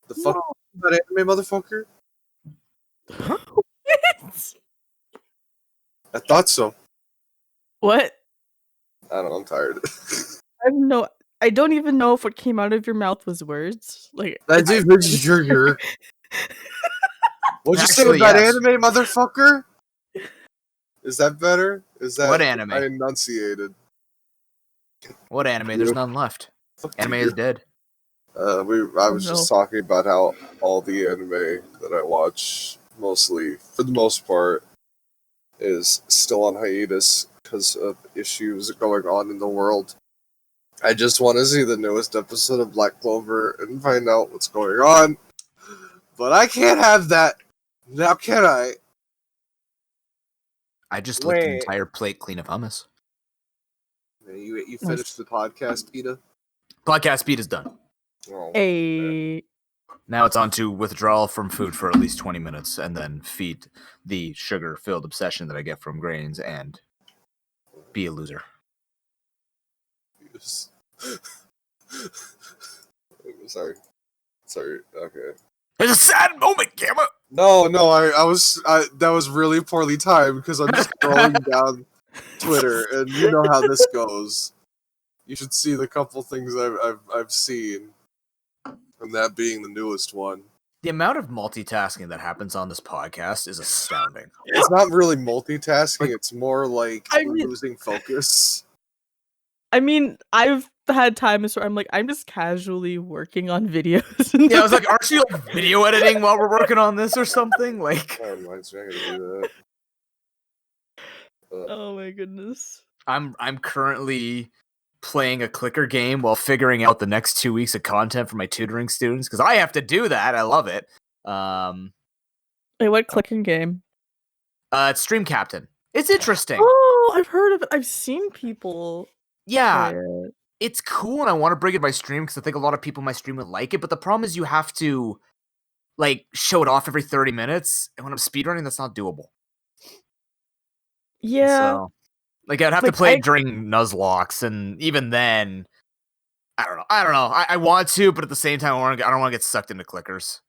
The fuck about anime, motherfucker? What? I thought so. What? I don't know, I'm tired. I don't even know if what came out of your mouth was words. Like That's even sugar. What'd you say Actually, about yes. anime, motherfucker? Is that better? Is that What anime? I enunciated. What anime? There's none left. Anime is dead. I was just talking about how all the anime that I watch, mostly, for the most part, is still on hiatus because of issues going on in the world. I just want to see the newest episode of Black Clover and find out what's going on. But I can't have that. Now can I? I just licked an entire plate clean of hummus. You finished the podcast, Peter? Podcast speed is done. Oh, a Now it's on to withdrawal from food for at least 20 minutes and then feed the sugar-filled obsession that I get from grains and be a loser. yes. Sorry. Okay. It's a sad moment, Gamma! No, that was really poorly timed because I'm just scrolling down Twitter and you know how this goes. You should see the couple things I've seen, and that being the newest one. The amount of multitasking that happens on this podcast is astounding. It's not really multitasking, it's more like losing focus. I mean, I've had times where I'm like, I'm just casually working on videos. Yeah, I was like, aren't you like video editing while we're working on this or something? Like, Oh, mine's not gonna do that. Oh my goodness. I'm currently playing a clicker game while figuring out the next 2 weeks of content for my tutoring students because I have to do that. I love it. Wait, what clicking game? It's Stream Captain. It's interesting. Oh, I've heard of it. I've seen people. Yeah, play it. it's cool, and I want to bring it to my stream because I think a lot of people in my stream would like it. But the problem is you have to like show it off every 30 minutes, and when I'm speedrunning, that's not doable. Yeah. So, like I'd have to play it during Nuzlocke, and even then, I don't know. I want to, but at the same time, I don't want to get sucked into clickers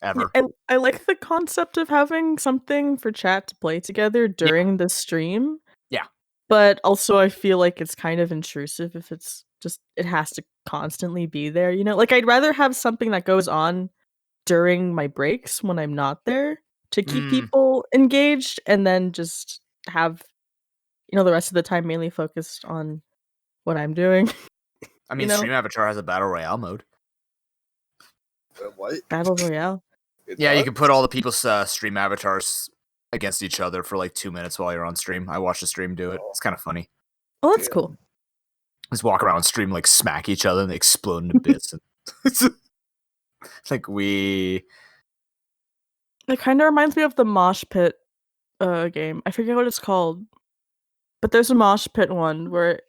ever. I like the concept of having something for chat to play together during the stream. Yeah. But also I feel like it's kind of intrusive if it's just it has to constantly be there, you know? Like I'd rather have something that goes on during my breaks when I'm not there to keep people engaged and then just have the rest of the time mainly focused on what I'm doing. I mean, Stream Avatar has a battle royale mode. What? Battle Royale? Yeah, you can put all the people's stream avatars against each other for like 2 minutes while you're on stream. I watched the stream do it. It's kind of funny. Oh, that's cool. Just walk around on stream, like smack each other and they explode into bits. And it's like It kind of reminds me of the Mosh Pit game. I forget what it's called. But there's a Mosh Pit one where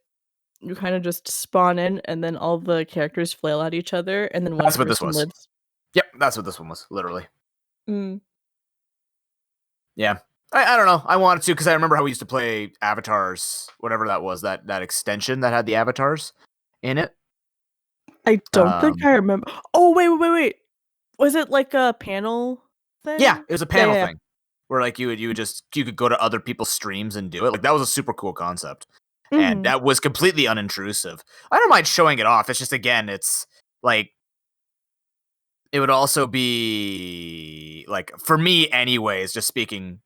you kind of just spawn in and then all the characters flail at each other and then one That's what this person was. lives. Yep, that's what this one was, literally. Mm. Yeah. I don't know. I wanted to because I remember how we used to play avatars, whatever that was, that extension that had the avatars in it. I don't think I remember. Oh, wait. Was it like a panel thing? Yeah, it was a panel thing where like you could go to other people's streams and do it. Like that was a super cool concept. And that was completely unintrusive. I don't mind showing it off. It's just, again, it's like, it would also be like, for me anyways, just speaking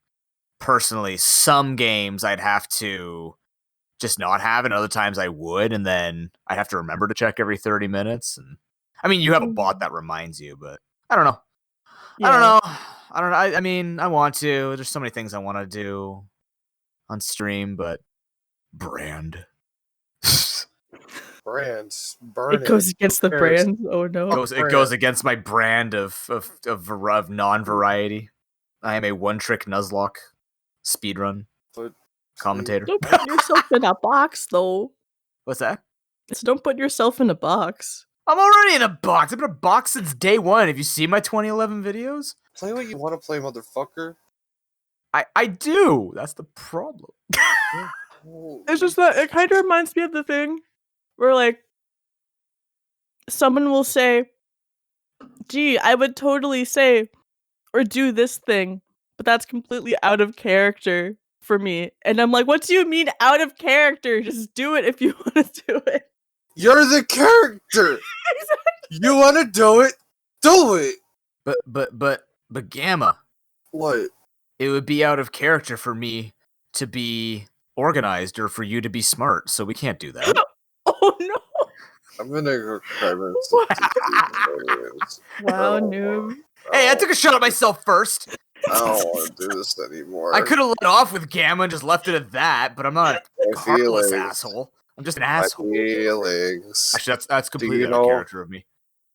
personally, some games I'd have to just not have, and other times I would, and then I'd have to remember to check every 30 minutes. And I mean, you have a bot that reminds you, but I don't know. Yeah. I don't know. I mean, I want to. There's so many things I want to do on stream, but brand. Brands. It goes against the brand. Oh no. It goes against my brand of non-variety. I am a one-trick Nuzlocke speedrun commentator. Don't put yourself in a box, though. What's that? So don't put yourself in a box. I'm already in a box. I've been in a box since day one. Have you seen my 2011 videos? Play what you want to play, motherfucker. I do. That's the problem. It's just that it kind of reminds me of the thing where, like, someone will say, gee, I would totally say or do this thing, but that's completely out of character for me. And I'm like, what do you mean out of character? Just do it if you want to do it. You're the character. You want to do it? Do it. But Gamma. What? It would be out of character for me to be organized or for you to be smart, so we can't do that. Oh no! I'm gonna go cry Wow, noob. Hey, I took a shot at myself first. I don't want to do this anymore. I could have let off with Gamma and just left it at that, but I'm not a heartless asshole. I'm just an asshole. Feelings. Actually, that's completely out of character of me.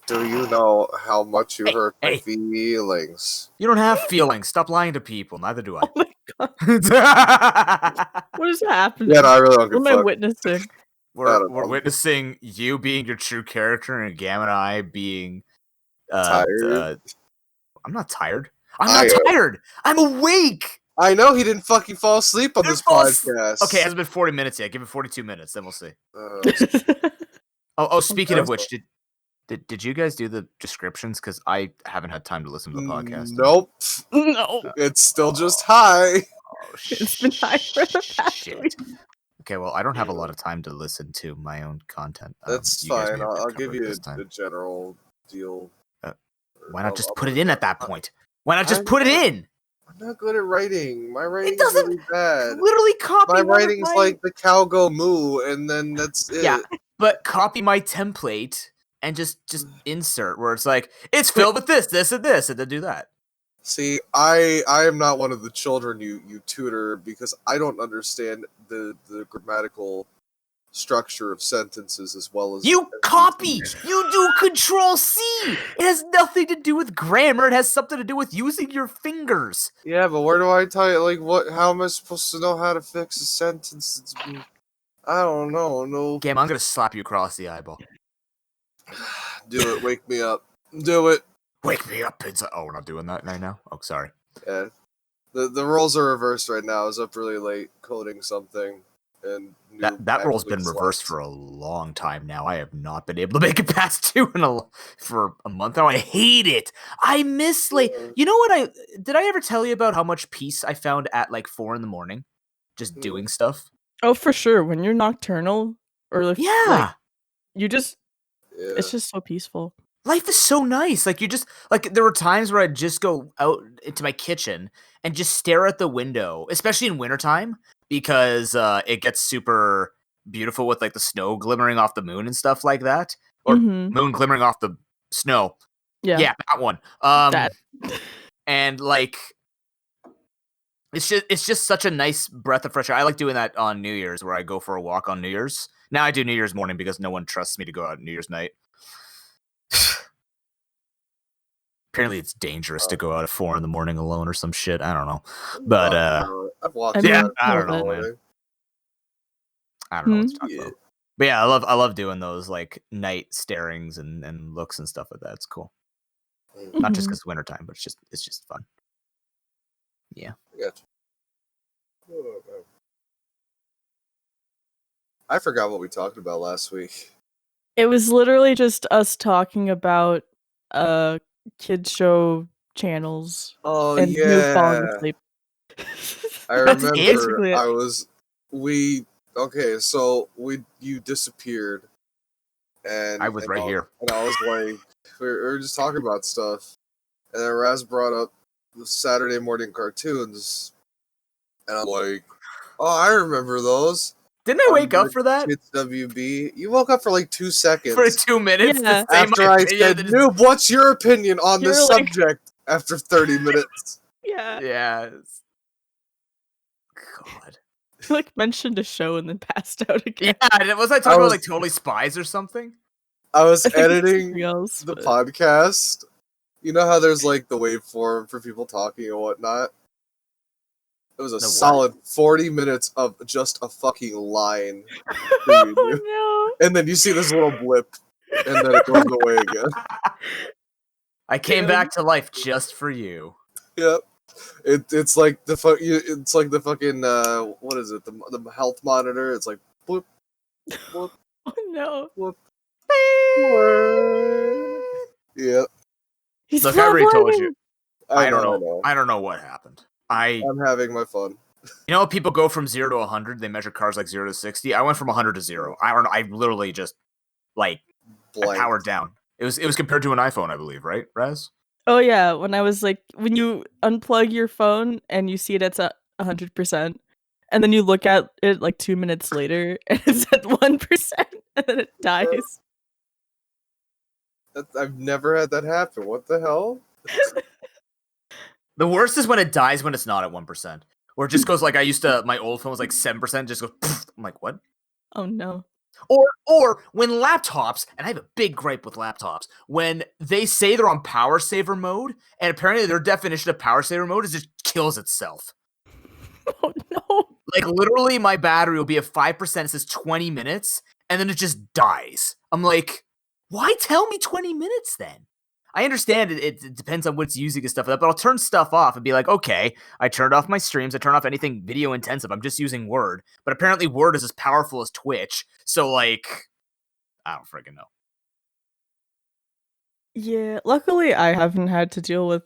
Do you know how much you hurt my feelings? You don't have feelings. Stop lying to people. Neither do I. Oh my god. What is happening? Yeah, no, I really don't give What am I witnessing? We're witnessing you being your true character and Gamma and I being tired. I'm not tired. I'm not tired. I'm awake. I know he didn't fucking fall asleep on this podcast. Okay, it hasn't been 40 minutes yet. Give it 42 minutes, then we'll see. Speaking of which, did you guys do the descriptions? Because I haven't had time to listen to the podcast. Nope. No. It's still just high. Oh, it's been high for the past week. Okay, well, I don't have a lot of time to listen to my own content. That's fine. I'll give you a general deal. Why not just put it in at that point? Why not just put it in? I'm not good at writing. My writing's really bad. Literally copy my writing's like the cow go moo, and then that's it. Yeah, but copy my template and just insert where it's like, it's filled with this, and this, and then do that. See, I am not one of the children you tutor because I don't understand the grammatical structure of sentences as well as you copy. You do Control-C. It has nothing to do with grammar. It has something to do with using your fingers. Yeah, but where do I tell you? Like, what? How am I supposed to know how to fix a sentence? I don't know. No. Gam, I'm gonna slap you across the eyeball. Do it. Wake me up. Do it. Wake me up. Oh, we're not doing that right now? Oh, sorry. Yeah. The roles are reversed right now. I was up really late coding something. And that role's been reversed for a long time now. I have not been able to make it past 2 for a month now. I hate it. I miss late. You know what? Did I ever tell you about how much peace I found at like 4 a.m. just doing stuff? Oh, for sure. When you're nocturnal or like, you just it's just so peaceful. Life is so nice. Like, you just, like, there were times where I'd just go out into my kitchen and just stare at the window, especially in wintertime, because it gets super beautiful with, like, the snow glimmering off the moon and stuff like that. Or moon glimmering off the snow. Yeah, that one. And, like, it's just such a nice breath of fresh air. I like doing that on New Year's, where I go for a walk on New Year's. Now I do New Year's morning because no one trusts me to go out New Year's night. Apparently it's dangerous to go out at 4 a.m. alone or some shit. I don't know. But I've walked I don't know, man. I don't know what to talk about. But yeah, I love doing those like night starings and looks and stuff like that. It's cool. Not just because it's wintertime, but it's just fun. Yeah. Gotcha. I forgot what we talked about last week. It was literally just us talking about kids show channels. Oh, and yeah. Falling asleep. I remember you disappeared. And I was right here. And I was like, we were just talking about stuff. And then Raz brought up the Saturday morning cartoons. And I'm like, oh, I remember those. Didn't I wake up for that? It's WB. You woke up for like 2 seconds. For 2 minutes? Yeah. After I said, Noob, what's your opinion on this subject? After 30 minutes. Yeah. Yeah. God. You like mentioned a show and then passed out again. Yeah, was I talking about like Totally Spies or something? I was editing the podcast. You know how there's like the waveform for people talking and whatnot? It was a solid 40 minutes of just a fucking line. Oh, no. And then you see this little blip, and then it goes away again. I came back to life just for you. Yep. It's like the fucking what is it? The health monitor. It's like bloop, bloop. Oh no. Bloop. Yep. He's Look, I already told you. I know. I don't know what happened. I'm having my fun. You know, people go from 0 to 100. They measure cars like 0 to 60. I went from 100 to 0. I don't know. I literally just I powered down. It was compared to an iPhone, I believe, right, Raz? Oh yeah, when I was like, when you unplug your phone and you see it at 100%, and then you look at it like 2 minutes later and it's at 1%, and then it dies. I've never had that happen. What the hell? The worst is when it dies when it's not at 1%. Or it just goes like my old phone was like 7%, just goes poof. I'm like, what? Oh no. Or when laptops, and I have a big gripe with laptops, when they say they're on power saver mode, and apparently their definition of power saver mode is it kills itself. Oh no. Like literally my battery will be at 5%, it says 20 minutes, and then it just dies. I'm like, why tell me 20 minutes then? I understand it depends on what's using and stuff like that, but I'll turn stuff off and be like, okay, I turned off my streams, I turned off anything video intensive, I'm just using Word. But apparently Word is as powerful as Twitch, so like, I don't freaking know. Yeah, luckily I haven't had to deal with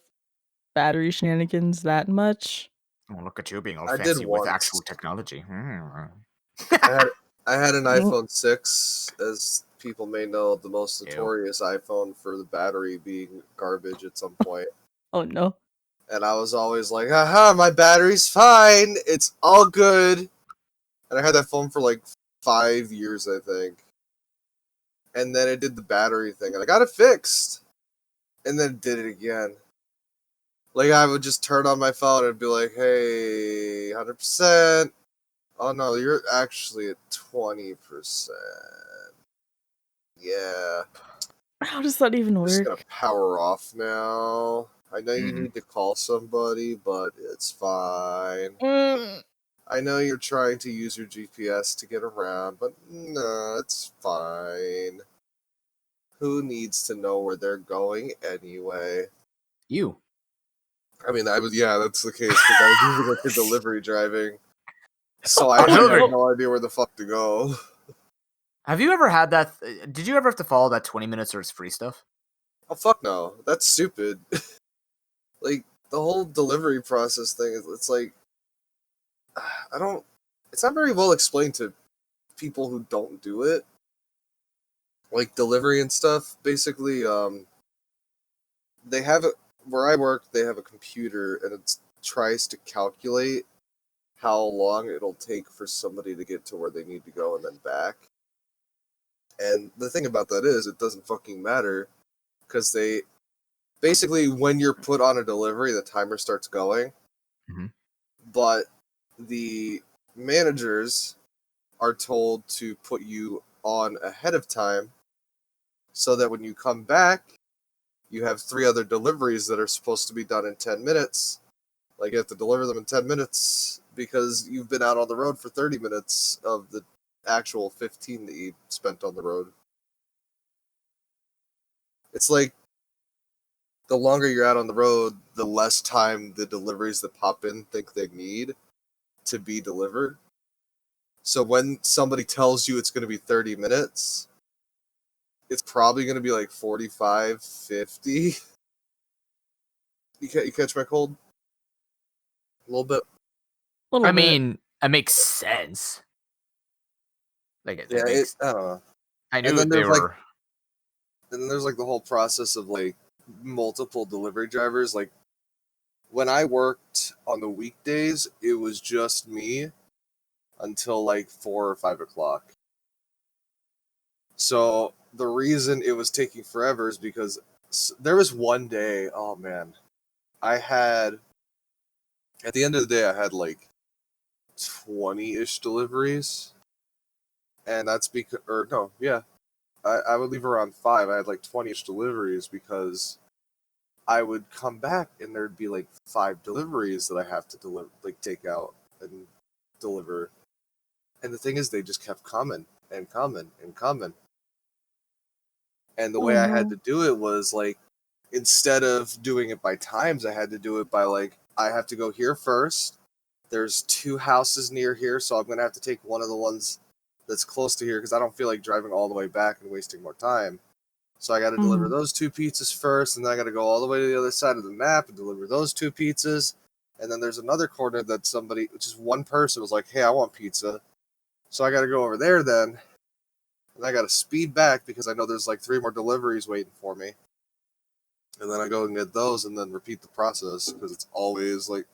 battery shenanigans that much. Oh, look at you being all I did fancy with once. actual technology. I had an iPhone 6, as people may know, the most notorious iPhone for the battery being garbage at some point. Oh no. And I was always like, haha, my battery's fine. It's all good. And I had that phone for like 5 years, I think. And then it did the battery thing, and I got it fixed. And then did it again. Like, I would just turn on my phone and be like, hey, 100%. Oh no, you're actually at 20%. Yeah. How does that even I'm just work? gonna power off now. I know you need to call somebody, but it's fine. I know you're trying to use your GPS to get around, but no, it's fine. Who needs to know where they're going anyway? You. I mean, that's the case, because I was using it for delivery driving. So I had no idea where the fuck to go. Have you ever had that? Did you ever have to follow that 20 minutes or it's free stuff? Oh, fuck no. That's stupid. Like, the whole delivery process thing, it's like, it's not very well explained to people who don't do it. Like, delivery and stuff, basically, they have where I work, they have a computer, and it tries to calculate how long it'll take for somebody to get to where they need to go and then back. And the thing about that is, it doesn't fucking matter, because they basically, when you're put on a delivery, the timer starts going. Mm-hmm. But the managers are told to put you on ahead of time, so that when you come back, you have 3 other deliveries that are supposed to be done in 10 minutes. Like, you have to deliver them in 10 minutes because you've been out on the road for 30 minutes of the actual 15 that you spent on the road. It's like, the longer you're out on the road, the less time the deliveries that pop in think they need to be delivered. So when somebody tells you it's going to be 30 minutes, it's probably going to be like 45, 50. You catch my cold? A little bit. I mean, it makes sense. Like, I don't know. I knew they were. And then there's like the whole process of like multiple delivery drivers. Like, when I worked on the weekdays, it was just me until like 4 or 5 o'clock. So the reason it was taking forever is because there was one day, oh man, at the end of the day, I had like 20-ish deliveries. And that's because, I would leave around 5. I had like 20-ish deliveries because I would come back and there'd be like 5 deliveries that I have to deliver, like take out and deliver. And the thing is, they just kept coming and coming and coming. And the way I had to do it was like, instead of doing it by times, I had to do it by like, I have to go here first. There's 2 houses near here, so I'm going to have to take one of the ones that's close to here because I don't feel like driving all the way back and wasting more time. So I got to deliver those 2 pizzas first, and then I got to go all the way to the other side of the map and deliver those 2 pizzas. And then there's another corner that somebody, just one person, was like, "Hey, I want pizza." So I got to go over there then, and I got to speed back because I know there's like 3 more deliveries waiting for me. And then I go and get those, and then repeat the process because it's always like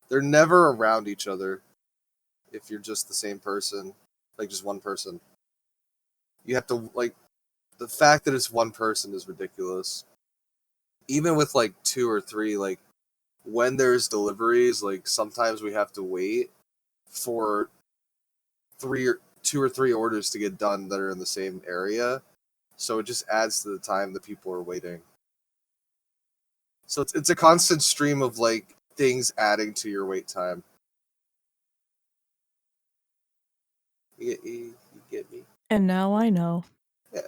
they're never around each other. If you're just the same person, like just one person, you have to like. The fact that it's one person is ridiculous. Even with like 2 or 3, like when there's deliveries, like sometimes we have to wait for 2 or 3 orders to get done that are in the same area. So it just adds to the time that people are waiting. So it's a constant stream of like things adding to your wait time. You get me? And now I know. Yeah,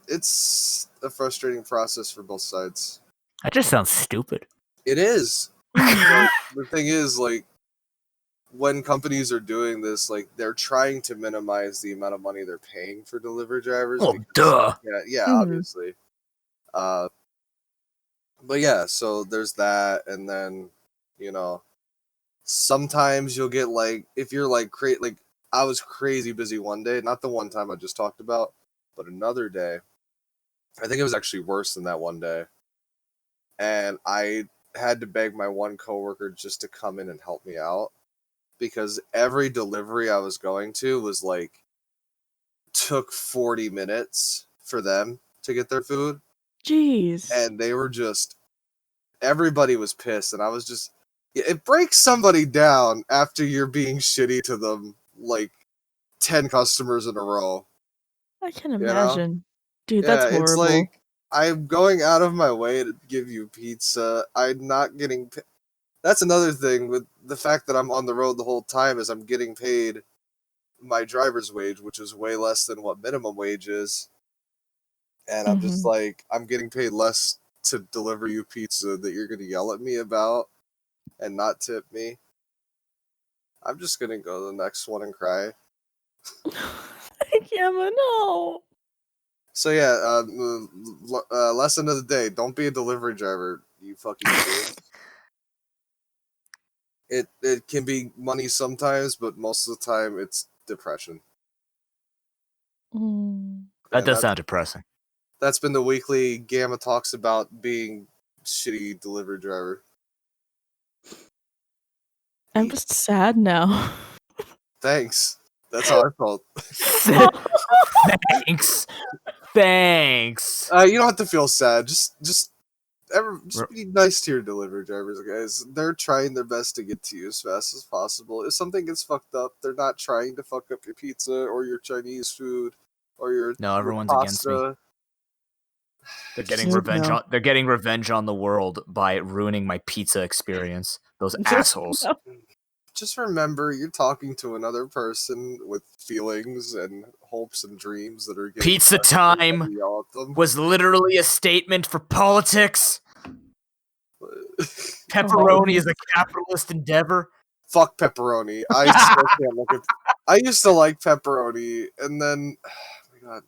it's a frustrating process for both sides. That just sounds stupid. It is. The thing is, like, when companies are doing this, like, they're trying to minimize the amount of money they're paying for delivery drivers. Oh, duh. Yeah, obviously. But yeah, so there's that, and then, you know, sometimes you'll get, like, if you're, like, I was crazy busy one day, not the one time I just talked about, but another day. I think it was actually worse than that one day. And I had to beg my one coworker just to come in and help me out because every delivery I was going to was like took 40 minutes for them to get their food. Jeez. And they were just, everybody was pissed, and I was just, it breaks somebody down after you're being shitty to them like 10 customers in a row. I can imagine. Know? Dude, yeah, that's horrible. It's like, I'm going out of my way to give you pizza. I'm not getting That's another thing with the fact that I'm on the road the whole time is I'm getting paid my driver's wage, which is way less than what minimum wage is. And I'm just like, I'm getting paid less to deliver you pizza that you're going to yell at me about and not tip me. I'm just going to go to the next one and cry. Gamma, no. So yeah, lesson of the day: don't be a delivery driver. You fucking idiot. It can be money sometimes, but most of the time it's depression. That does sound depressing. That's been the weekly Gamma talks about being shitty delivery driver. I'm just sad now. Thanks. That's how I felt. Thanks. You don't have to feel sad. Just be nice to your delivery drivers, guys. They're trying their best to get to you as fast as possible. If something gets fucked up, they're not trying to fuck up your pizza or your Chinese food or your everyone's pasta. Against me. They're getting revenge on. They're getting revenge on the world by ruining my pizza experience. Those assholes. Just remember, you're talking to another person with feelings and hopes and dreams that are getting pizza time was literally a statement for politics. Pepperoni is a capitalist endeavor. Fuck pepperoni. I still can't look at. I used to like pepperoni, and then, oh my god.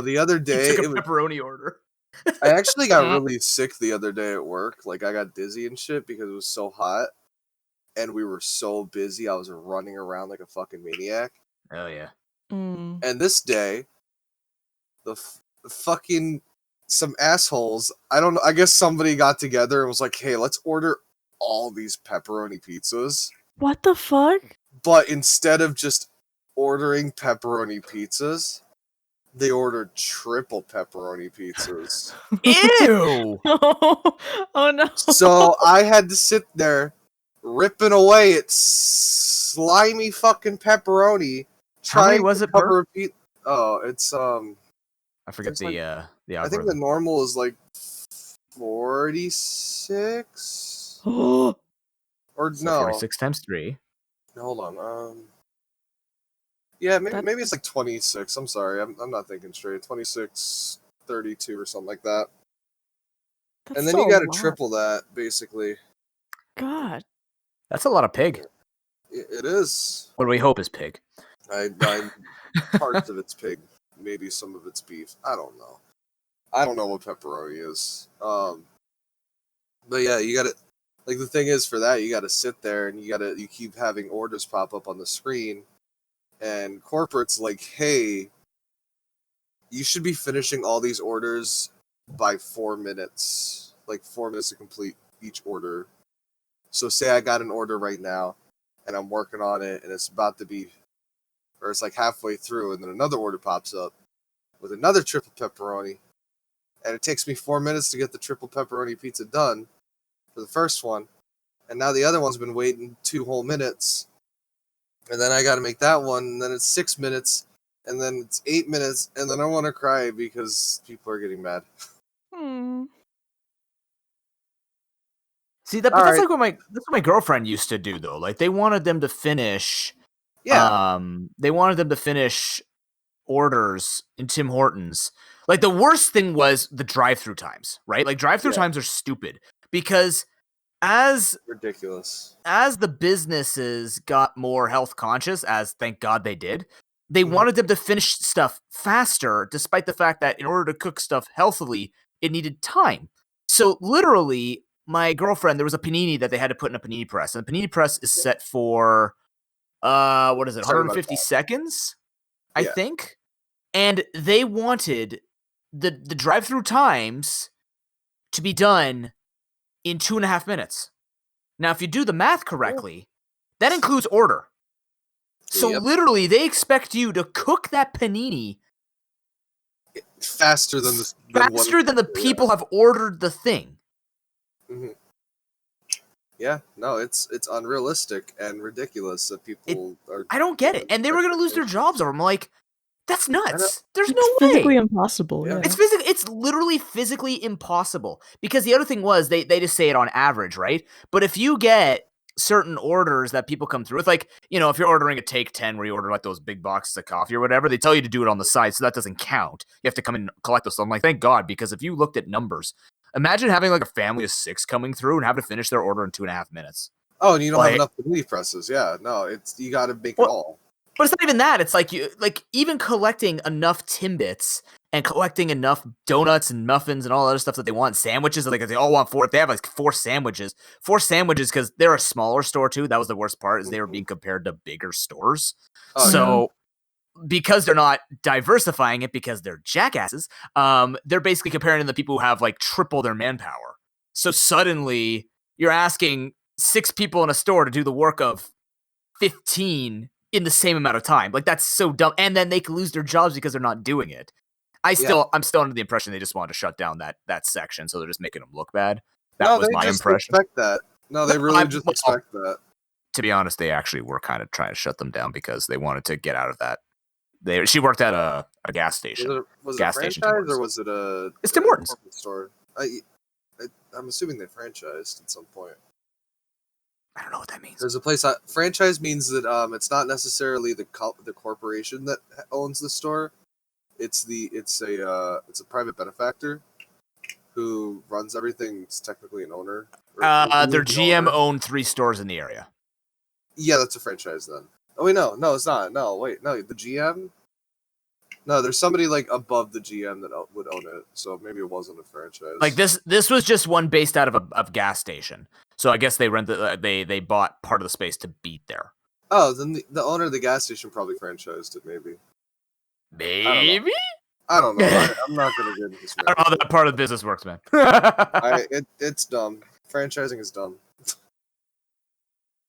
The other day, he took a pepperoni order. I actually got really sick the other day at work. Like, I got dizzy and shit because it was so hot. And we were so busy, I was running around like a fucking maniac. Oh, yeah. And this day, the fucking, some assholes, I don't know, I guess somebody got together and was like, hey, let's order all these pepperoni pizzas. What the fuck? But instead of just ordering pepperoni pizzas, they ordered triple pepperoni pizzas. Ew! Oh no. So I had to sit there ripping away at slimy fucking pepperoni. How many was it per? It's I forget the algorithm. I think the normal is like 46. Or no, 46 times 3. Hold on. Yeah, maybe it's like 26. I'm sorry, I'm not thinking straight. 26, 32 or something like that. And then you got to triple that, basically. God. That's a lot of pig. It is. What do we hope is pig? Parts of it's pig. Maybe some of it's beef. I don't know. I don't know what pepperoni is. But yeah, you gotta, like, the thing is for that, you gotta sit there and you keep having orders pop up on the screen, and corporate's like, hey, you should be finishing all these orders by 4 minutes, like 4 minutes to complete each order. So say I got an order right now, and I'm working on it, and it's about to be, or it's like halfway through, and then another order pops up with another triple pepperoni, and it takes me 4 minutes to get the triple pepperoni pizza done for the first one, and now the other one's been waiting 2 whole minutes, and then I got to make that one, and then it's 6 minutes, and then it's 8 minutes, and then I want to cry because people are getting mad. See, that's like what my girlfriend used to do though. Like they wanted them to finish. Yeah. They wanted them to finish orders in Tim Hortons. Like the worst thing was the drive-through times, right? Like drive-through times are stupid because ridiculous. As the businesses got more health conscious, as thank God they did, they wanted them to finish stuff faster, despite the fact that in order to cook stuff healthily, it needed time. So literally, my girlfriend, there was a panini that they had to put in a panini press, and the panini press is set for what is it, 150 seconds, I think. And they wanted the drive-through times to be done in 2.5 minutes. Now, if you do the math correctly, that includes order. So literally, they expect you to cook that panini faster than the people have ordered the thing. Mm-hmm. Yeah, no, it's unrealistic and ridiculous that people are. I don't get it, and they were going to lose their jobs over. I'm like, that's nuts. There's no way. It's physically impossible. Yeah. It's literally physically impossible. Because the other thing was they just say it on average, right? But if you get certain orders that people come through with, like, you know, if you're ordering a Take 10 where you order like those big boxes of coffee or whatever, they tell you to do it on the side, so that doesn't count. You have to come and collect those. So I'm like, thank God, because if you looked at numbers, imagine having like a family of 6 coming through and having to finish their order in 2.5 minutes. Oh, and you don't have enough panini presses. Yeah, no, you got to make it all. But it's not even that. It's like even collecting enough Timbits and collecting enough donuts and muffins and all other stuff that they want, sandwiches, like they all want 4. If they have like 4 sandwiches because they're a smaller store too. That was the worst part, is they were being compared to bigger stores. Because they're not diversifying it, because they're jackasses, they're basically comparing to the people who have like triple their manpower. So suddenly you're asking 6 people in a store to do the work of 15 in the same amount of time. Like, that's so dumb. And then they could lose their jobs because they're not doing it. I'm still under the impression they just wanted to shut down that section, so they're just making them look bad. That was my impression. Expect that. No, they really just expect that. To be honest, they actually were kind of trying to shut them down because they wanted to get out of that. She worked at a gas station. Was it a franchise or was it a? It's Tim Hortons store. I'm assuming they franchised at some point. I don't know what that means. There's a place. Franchise means that it's not necessarily the corporation that owns the store. It's a private benefactor who runs everything. It's technically an owner. Their GM owned 3 stores in the area. Yeah, that's a franchise then. Oh wait, no, it's not. No, wait, no, the GM. No, there's somebody like above the GM that would own it, so maybe it wasn't a franchise. Like this was just one based out of a gas station. So I guess they they bought part of the space to beat there. Oh, then the owner of the gas station probably franchised it, maybe. Maybe? I don't know. I'm not going to get into this. I don't know how that part of the business works, man. It's dumb. Franchising is dumb.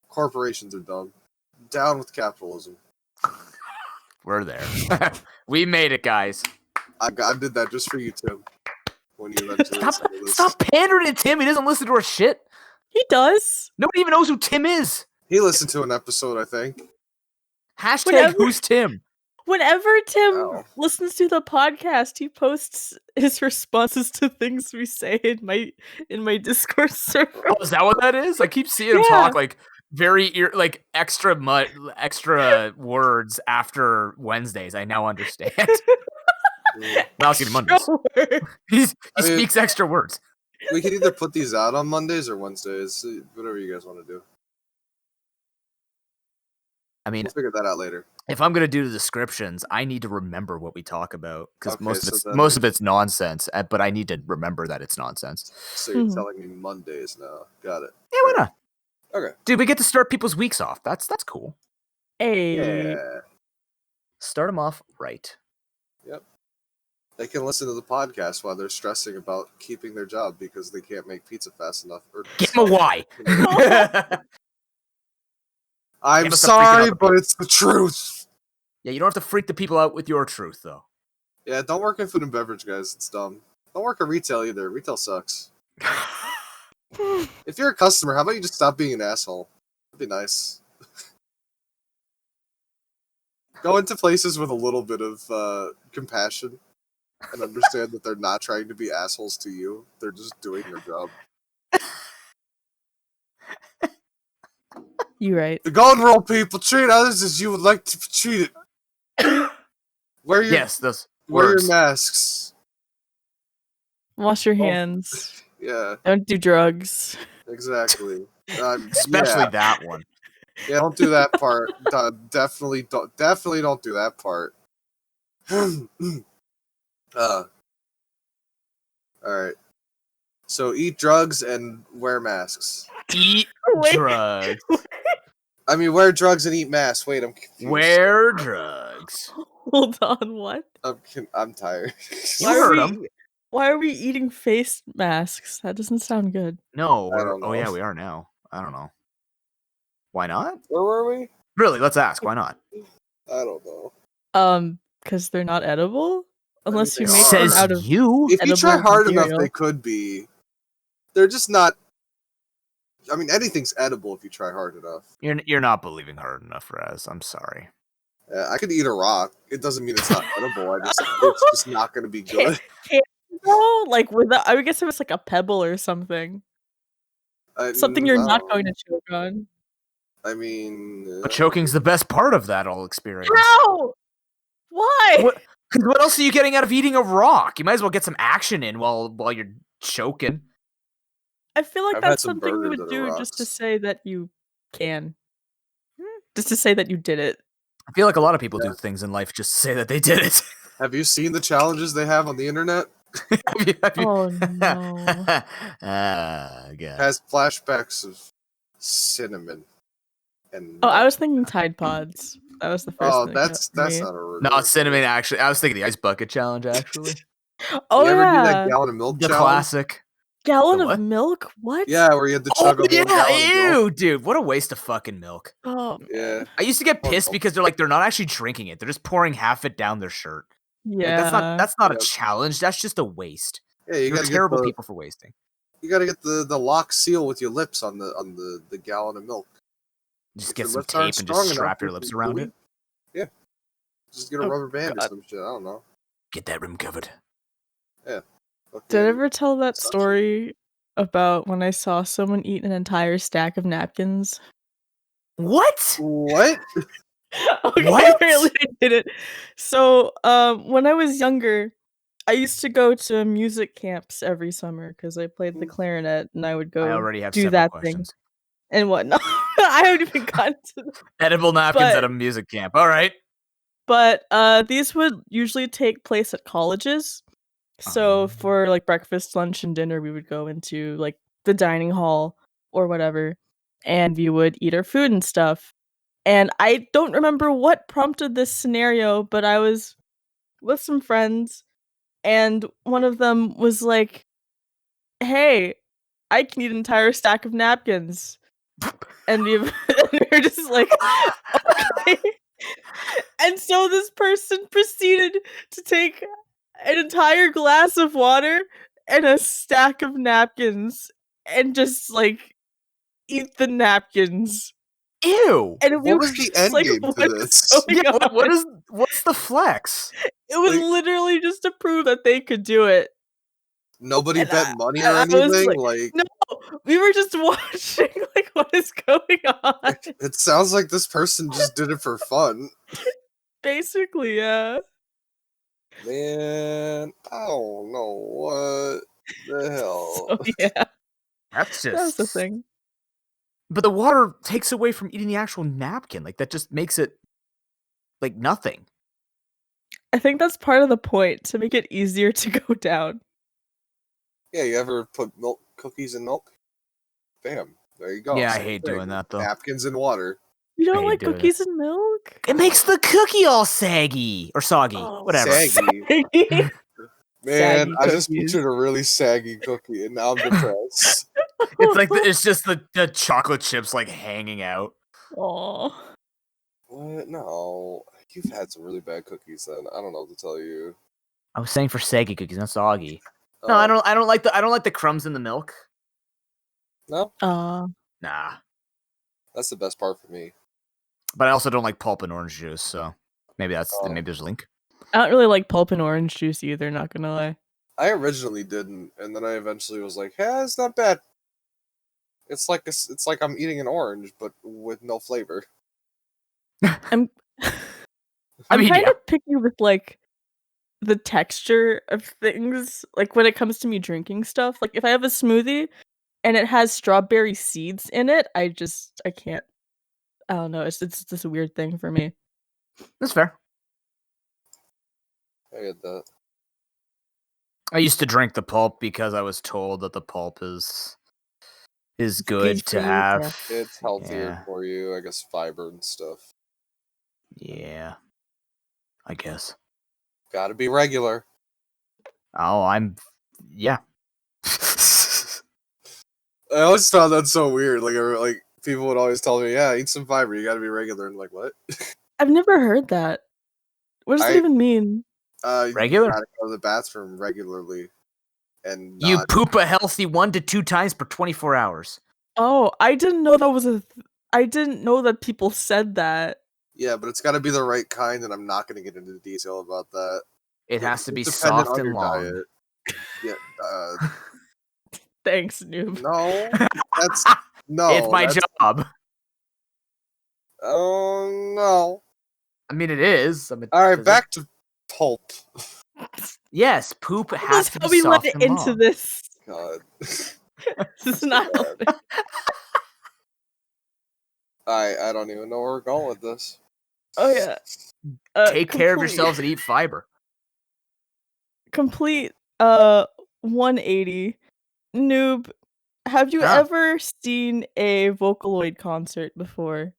Corporations are dumb. Down with capitalism. We're there. We made it, guys. I did that just for you, Tim. When you eventually stop pandering to Tim. He doesn't listen to our shit. He does. Nobody even knows who Tim is. He listened to an episode, I think. #, who's Tim? Whenever Tim listens to the podcast, he posts his responses to things we say in my Discord server. Oh, is that what that is? I keep seeing him talk like very extra words after Wednesdays. I now understand. Now it's Mondays. He speaks extra words. We could either put these out on Mondays or Wednesdays, whatever you guys want to do. I mean, we'll figure that out later. If I'm gonna do the descriptions, I need to remember what we talk about because Okay, most of it's nonsense. But I need to remember that it's nonsense. So you're telling me Mondays now? Got it. Yeah, why not? Okay, Dude, we get to start people's weeks off. That's cool. Hey. yeah. Start them off right. Yep. They can listen to the podcast while they're stressing about keeping their job because they can't make pizza fast enough. Or Give them a why. I'm sorry, but it's the truth. Yeah, you don't have to freak the people out with your truth, though. Yeah, don't work in food and beverage, guys. It's dumb. Don't work in retail either. Retail sucks. If you're a customer, how about you just stop being an asshole? That'd be nice. Go into places with a little bit of compassion and understand that they're not trying to be assholes to you. They're just doing their job. You right. The golden rule, people. Treat others as you would like to be treated. Wear your masks. Wash your hands. Yeah. Don't do drugs. Exactly. Especially that one. Yeah, don't do that part. Definitely don't do that part. Alright. So eat drugs and wear masks. Eat drugs. I mean, wear drugs and eat masks. Wait, I'm confused. Wear drugs. Hold on, what? I'm tired. You heard him. Why are we eating face masks? That doesn't sound good. No. I don't know. Oh, yeah, we are now. I don't know. Why not? Where were we? Really, let's ask. Why not? I don't know. Because they're not edible? Unless they you make are. them out of you. If you try edible hard material. enough, they could be. They're just not. I mean, anything's edible if you try hard enough. You're not believing hard enough, Raz. I'm sorry. I could eat a rock. It doesn't mean it's not edible. It's just not going to be good. No, like I would guess it was like a pebble or something. Something you're not going to choke on. I mean, But choking's the best part of that whole experience. How? Why? What else are you getting out of eating a rock? You might as well get some action in while you're choking. I feel like I've had that's some something you burgers would that are do just to rocks. say that you can. Just to say that you did it. I feel like a lot of people do things in life just to say that they did it. Have you seen the challenges they have on the internet? have you... Oh no. God. Has flashbacks of cinnamon and. Oh, I was thinking Tide Pods. That was the first thing. That's me. not a. No, it's cinnamon. Actually, I was thinking the ice bucket challenge. Actually, Oh you ever do that yeah. gallon of milk the challenge? classic. Gallon The of what? milk? What? Yeah, where you had to chug a whole gallon of milk. Ew, dude, what a waste of fucking milk. Oh Yeah. I used to get pissed because they're not actually drinking it; they're just pouring half it down their shirt. yeah. Like, that's not a challenge. That's just a waste. Yeah, you You're gotta terrible get people for wasting. you gotta get the lock seal with your lips on the gallon of milk. Just If get your some lips aren't tape and strong just enough, strap your you lips can around bleed. it. Yeah. Just get a Oh, rubber band or God. some shit. I don't know. Get that rim covered. Okay. Did I ever tell that Sucks. story about when I saw someone eat an entire stack of napkins? What? What? Okay, What? apparently I did it. So, when I was younger, I used to go to music camps every summer because I played the clarinet, and I would I go already have do several that questions. thing and whatnot. I haven't even gotten to that. Edible napkins But- at a music camp. All right. But these would usually take place at colleges. So for like breakfast, lunch, and dinner, we would go into like the dining hall or whatever, and we would eat our food and stuff. And I don't remember what prompted this scenario, but I was with some friends, and one of them was like, "Hey, I can eat an entire stack of napkins," and we were just like, "Okay." And so this person proceeded to take an entire glass of water and a stack of napkins and just like eat the napkins. Ew. And we What were was the just end like, game to "What is this?" going Yeah, on?" what's the flex? It was Like- literally just to prove that they could do it. Nobody And bet money or I was anything. like, no, we were just watching. Like, what is going on? It sounds like this person just did it for fun. Basically, yeah. Man, I don't know what the hell. So yeah, That's that was just the thing. But the water takes away from eating the actual napkin. Like, that just makes it, like, nothing. I think that's part of the point, to make it easier to go down. Yeah, you ever put milk cookies in milk? Bam. There you go. Yeah, I Same hate thing. doing that, though. Napkins and water. You don't hate like doing cookies and milk? It makes the cookie all saggy. Or soggy. Oh, whatever. Saggy. Man, Saggy I just cookies. pictured a really saggy cookie, and now I'm depressed. It's like, it's just the chocolate chips, like, hanging out. Aw. What? No. You've had some really bad cookies then. I don't know what to tell you. I was saying for saggy cookies, not soggy. No, I don't like the crumbs in the milk. No? Nah. That's the best part for me. But I also don't like pulp and orange juice, so maybe maybe there's a link. I don't really like pulp and orange juice either, not gonna lie. I originally didn't, and then I eventually was like, "Hey, it's not bad. It's like I'm eating an orange, but with no flavor." I'm mean, kind yeah. of picky with like the texture of things. Like when it comes to me drinking stuff, like if I have a smoothie and it has strawberry seeds in it, I can't. I don't know. It's just a weird thing for me. That's fair. I get that. I used to drink the pulp because I was told that the pulp is good good to for you, have. It's healthier Yeah. for you, I guess, fiber and stuff. Yeah. I guess. Gotta be regular. Oh, yeah. I always found that so weird. Like people would always tell me, "Yeah, eat some fiber. You gotta be regular." And like, what? I've never heard that. What does it even mean? Regular? You gotta go to the bathroom regularly, and You not. poop a healthy 1 to 2 times per 24 hours. Oh, I didn't know that was I didn't know that people said that. Yeah, but it's got to be the right kind, and I'm not going to get into detail about that. It has to be It's soft dependent on and your long. diet. Yeah. Thanks, noob. No, that's no. It's my job. Oh no. I mean, it is. All right, back to pulp. Yes, poop has That's to how be we let soft it and into long. this. God. This is not bad. helping. I don't even know where we're going with this. Oh yeah. Take care of yourselves and eat fiber. Complete 180. Noob, have you ever seen a Vocaloid concert before?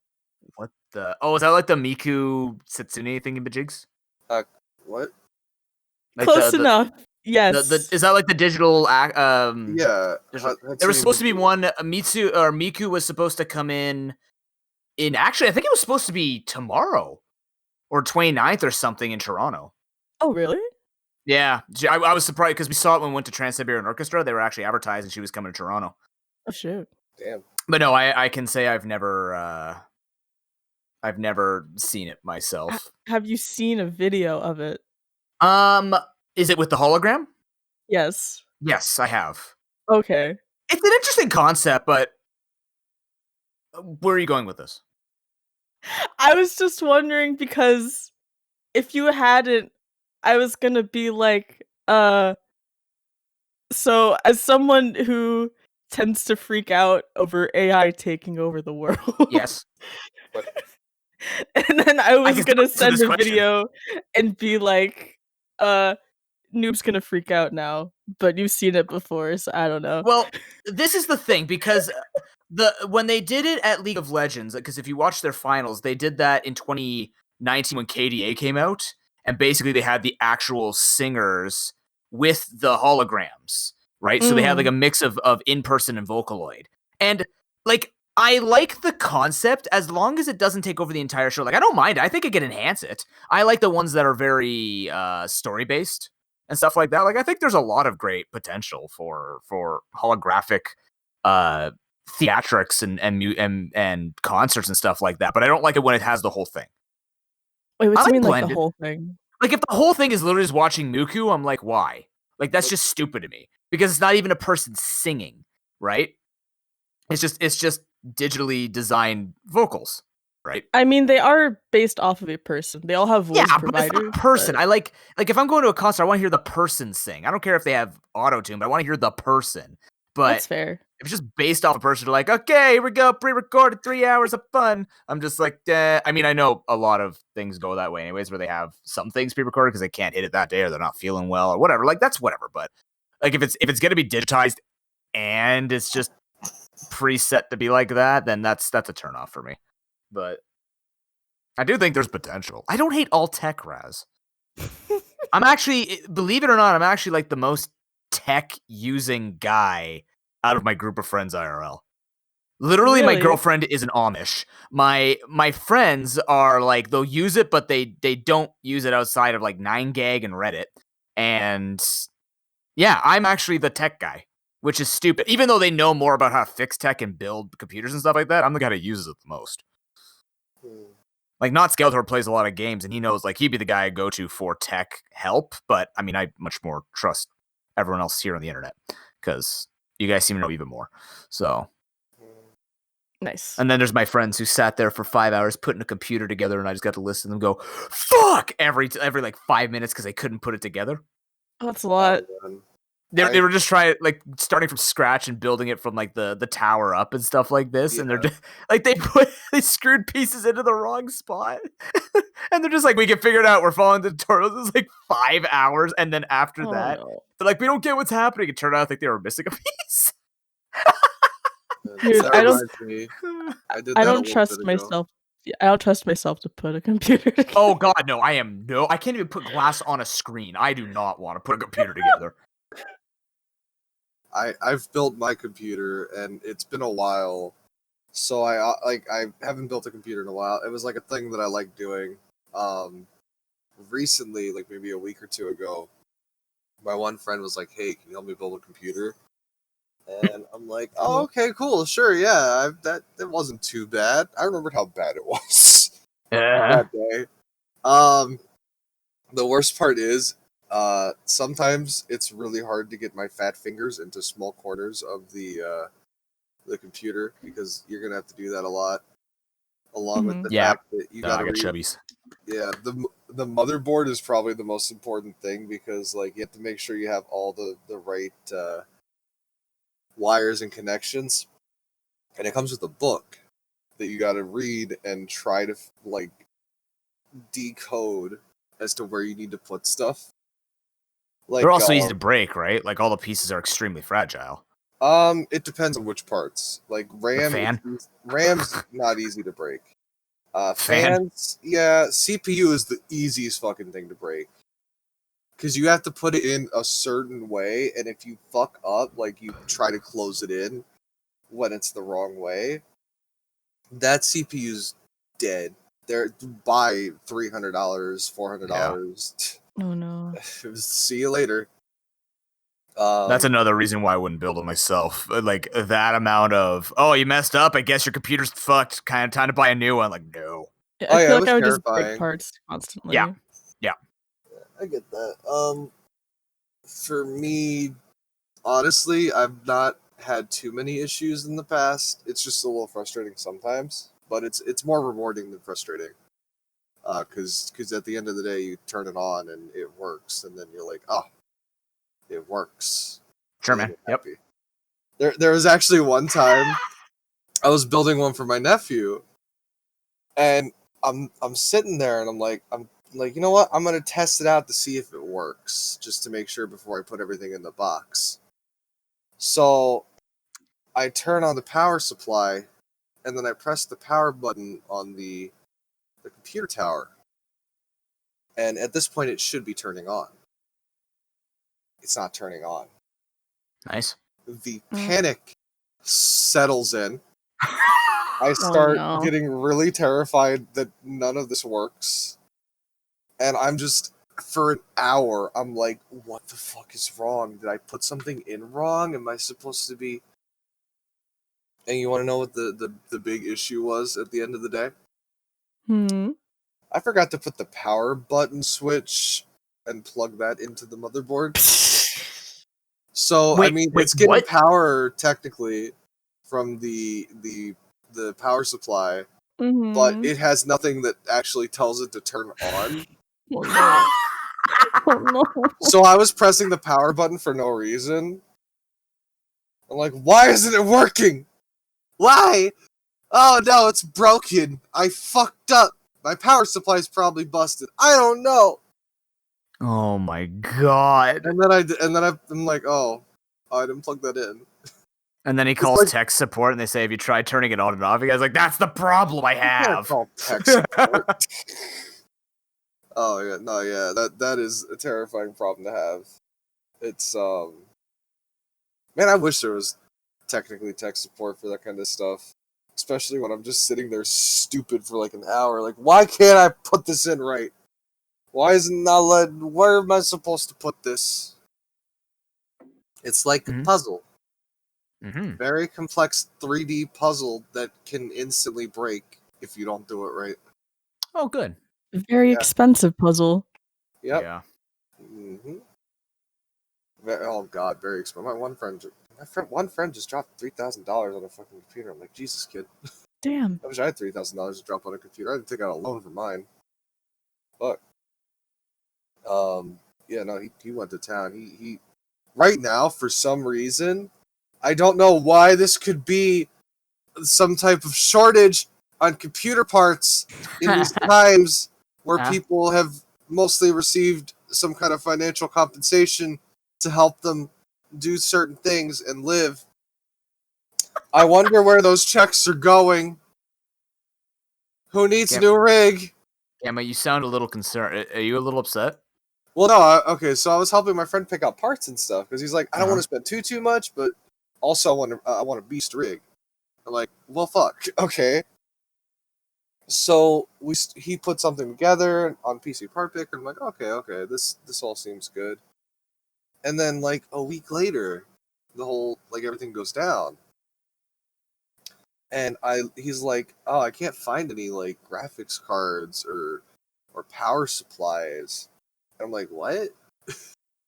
What the? Oh, is that like the Miku Setsune thingy-majigs? What? Like Close enough. Yes. Is that like the digital? Yeah. There was supposed to be one. Miku was supposed to come in. Actually, I think it was supposed to be tomorrow or 29th or something in Toronto. Oh, really? Yeah, I was surprised because we saw it when we went to Trans-Siberian Orchestra. They were actually advertising she was coming to Toronto. Oh, shoot. Damn. But no, I can say I've never seen it myself. Have you seen a video of it? Is it with the hologram? Yes. Yes, I have. Okay. It's an interesting concept, but where are you going with this? I was just wondering because if you hadn't, I was gonna be like, so as someone who tends to freak out over AI taking over the world. Yes. And then I was gonna send a question. video and be like, Noob's gonna freak out now, but you've seen it before, so I don't know. Well, this is the thing, because when they did it at League of Legends, because if you watch their finals, they did that in 2019 when KDA came out, and basically they had the actual singers with the holograms, right? So they had like a mix of in-person and Vocaloid. And like, I like the concept as long as it doesn't take over the entire show. Like, I don't mind. I think it can enhance it. I like the ones that are very story-based and stuff like that. Like, I think there's a lot of great potential for holographic theatrics and concerts and stuff like that. But I don't like it when it has the whole thing. Wait, what do you mean, like blended. the whole thing? Like, if the whole thing is literally just watching Muku, I'm like, why? Like, that's just stupid to me. Because it's not even a person singing, right? It's just digitally designed vocals, right? I mean, they are based off of a person. They all have voice providers. But it's not a person. I like if I'm going to a concert, I want to hear the person sing. I don't care if they have auto-tune, but I want to hear the person. But that's fair. if it's just based off a person, like, okay, here we go, pre-recorded 3 hours of fun. I'm just like, I mean, I know a lot of things go that way anyways, where they have some things pre-recorded because they can't hit it that day or they're not feeling well or whatever. Like, that's whatever. But like, if it's gonna be digitized and it's just preset to be like that, then that's a turnoff for me. But I do think there's potential. I don't hate all tech, Raz. I'm actually, believe it or not, I'm actually like the most tech using guy out of my group of friends IRL. Literally, Really? my girlfriend is an Amish. My friends are like, they'll use it, but they don't use it outside of like 9gag and Reddit. And yeah, I'm actually the tech guy, which is stupid. Even though they know more about how to fix tech and build computers and stuff like that, I'm the guy that uses it the most. Like, not Skeletor plays a lot of games, and he knows, like, he'd be the guy I go to for tech help, but, I mean, I much more trust everyone else here on the internet, because you guys seem to know even more, so. Nice. And then there's my friends who sat there for 5 hours putting a computer together, and I just got to listen to them go, fuck, every like, 5 minutes, because they couldn't put it together. Oh, that's a lot. They were just trying, like, starting from scratch and building it from, like, the tower up and stuff like this. Yeah. And they're just, like, they screwed pieces into the wrong spot. And they're just like, we can figure it out. We're following the tutorials. It's like 5 hours. And then after that, they're like, we don't get what's happening. It turned out I think they were missing a piece. Dude, I don't trust ago. myself. I don't trust myself to put a computer together. Oh, God, no. I can't even put glass on a screen. I do not want to put a computer together. I've built my computer, and it's been a while, so I haven't built a computer in a while. It was like a thing that I like doing. Recently, like maybe a week or two ago, my one friend was like, "Hey, can you help me build a computer?" And I'm like, "Oh, okay, cool, sure, yeah." That wasn't too bad. I remembered how bad it was that day. The worst part is, sometimes it's really hard to get my fat fingers into small corners of the computer, because you're gonna have to do that a lot, along with the fact that you gotta read. Chubbies. Yeah, the motherboard is probably the most important thing, because like you have to make sure you have all the right wires and connections, and it comes with a book that you gotta read and try to like decode as to where you need to put stuff. Like, they're also easy to break, right? Like, all the pieces are extremely fragile. It depends on which parts. Like RAM's not easy to break. Fans, yeah, CPU is the easiest fucking thing to break. Because you have to put it in a certain way, and if you fuck up, like you try to close it in when it's the wrong way, that CPU's dead. They're buy $300, $400. Yeah. Oh no. See you later. That's another reason why I wouldn't build it myself. Like, that amount of, oh, you messed up, I guess your computer's fucked, kind of time to buy a new one. Like, no. Yeah, I feel like I would just break parts constantly. Yeah. I get that. For me, honestly, I've not had too many issues in the past. It's just a little frustrating sometimes, but it's more rewarding than frustrating. Because at the end of the day, you turn it on and it works, and then you're like, oh, it works. Sure, man. Yep. There was actually one time I was building one for my nephew, and I'm sitting there and I'm like, you know what? I'm gonna test it out to see if it works, just to make sure before I put everything in the box. So I turn on the power supply, and then I press the power button on the computer tower. And at this point, it should be turning on. It's not turning on. Nice. The panic settles in. I start getting really terrified that none of this works. And I'm just, for an hour, I'm like, what the fuck is wrong? Did I put something in wrong? Am I supposed to be... And you want to know what the big issue was at the end of the day? I forgot to put the power button switch and plug that into the motherboard. So, I mean, it's getting power, technically, from the power supply, but it has nothing that actually tells it to turn on. Oh no. So I was pressing the power button for no reason. I'm like, why isn't it working? Why? Oh no, it's broken. I fucked up. My power supply's probably busted. I don't know. Oh my god. And then I'm like, oh, I didn't plug that in. And then he calls tech support, and they say, "Have you tried turning it on and off?" You guys like, "That's the problem I have." You can't call tech support. Oh yeah, no, yeah, that is a terrifying problem to have. It's man, I wish there was technically tech support for that kind of stuff. Especially when I'm just sitting there stupid for like an hour. Like, why can't I put this in right? Why is it not letting? Where am I supposed to put this? It's like a puzzle. Very complex 3D puzzle that can instantly break if you don't do it right. Oh, good. Very expensive puzzle. Yep. Yeah. Oh god, very expensive. My one friend just dropped $3,000 on a fucking computer. I'm like, Jesus, kid. Damn. I wish I had $3,000 to drop on a computer. I didn't take out a loan for mine. But, yeah, no, he went to town. He right now, for some reason, I don't know why this could be some type of shortage on computer parts in these times where people have mostly received some kind of financial compensation to help them do certain things and live. I wonder where those checks are going. Who needs a new rig? Gamma, you sound a little concerned. Are you a little upset? Well, no, okay, so I was helping my friend pick out parts and stuff, because he's like, I don't want to spend too much, but also I want a beast rig. I'm like, well, fuck, okay. So he put something together on PC Part Picker, and I'm like, okay, this all seems good. And then, like, a week later, the whole, like, everything goes down. And he's like, oh, I can't find any, like, graphics cards or power supplies. And I'm like, what? What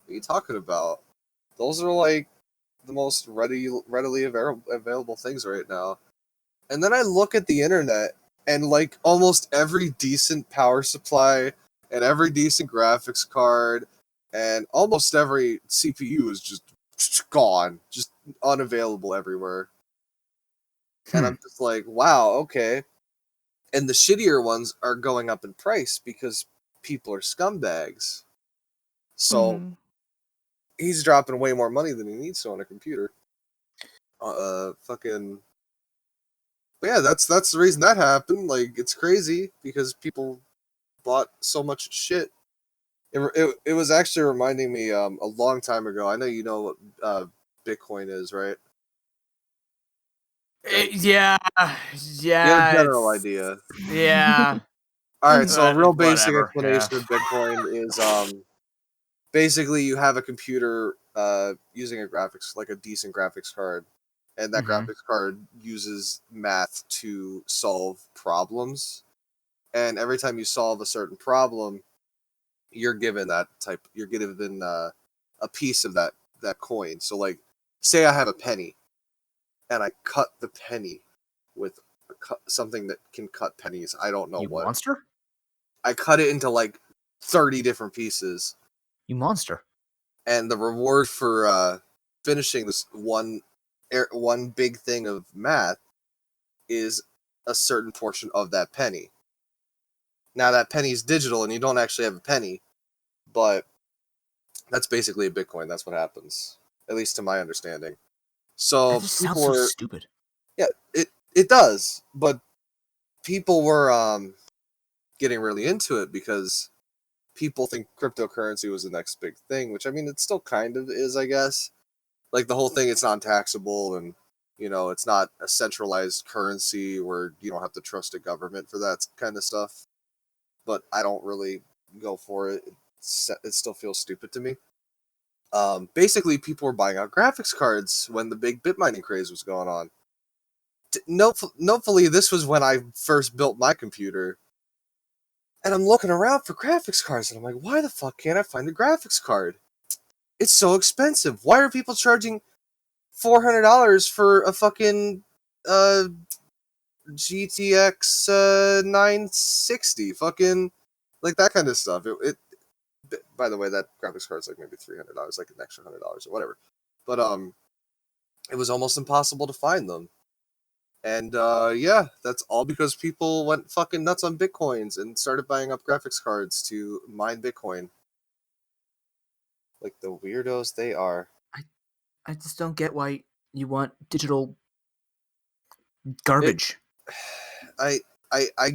are you talking about? Those are, like, the most readily available things right now. And then I look at the internet, and, like, almost every decent power supply and every decent graphics card and almost every CPU is just gone. Just unavailable everywhere. And I'm just like, wow, okay. And the shittier ones are going up in price because people are scumbags. So he's dropping way more money than he needs to on a computer. Fucking. But yeah, that's the reason that happened. Like, it's crazy because people bought so much shit. It was actually reminding me a long time ago. I know you know what Bitcoin is, right? Yeah. You have a general idea. Yeah. All right, so a real basic Whatever, explanation of Bitcoin is basically you have a computer using a decent graphics card, and that graphics card uses math to solve problems. And every time you solve a certain problem, you're given a piece of that coin. So, like, say I have a penny, and I cut the penny with something that can cut pennies. I don't know what. Monster? I cut it into like 30 different pieces. You monster. And the reward for finishing this one big thing of math is a certain portion of that penny. Now, that penny is digital, and you don't actually have a penny, but that's basically a Bitcoin. That's what happens, at least to my understanding. So that just sounds so stupid. Yeah, it does, but people were getting really into it because people think cryptocurrency was the next big thing, which, I mean, it still kind of is, I guess. Like, the whole thing, it's non-taxable, and, you know, it's not a centralized currency where you don't have to trust a government for that kind of stuff. But I don't really go for it. It still feels stupid to me. Basically, people were buying out graphics cards when the big bit mining craze was going on. Notably, this was when I first built my computer. And I'm looking around for graphics cards, and I'm like, why the fuck can't I find a graphics card? It's so expensive. Why are people charging $400 for a fucking GTX 960? Fucking, like, that kind of stuff. By the way, that graphics card's like maybe $300, like an extra $100 or whatever. But it was almost impossible to find them. And yeah, that's all because people went fucking nuts on Bitcoins and started buying up graphics cards to mine Bitcoin. Like the weirdos they are. I just don't get why you want digital garbage. I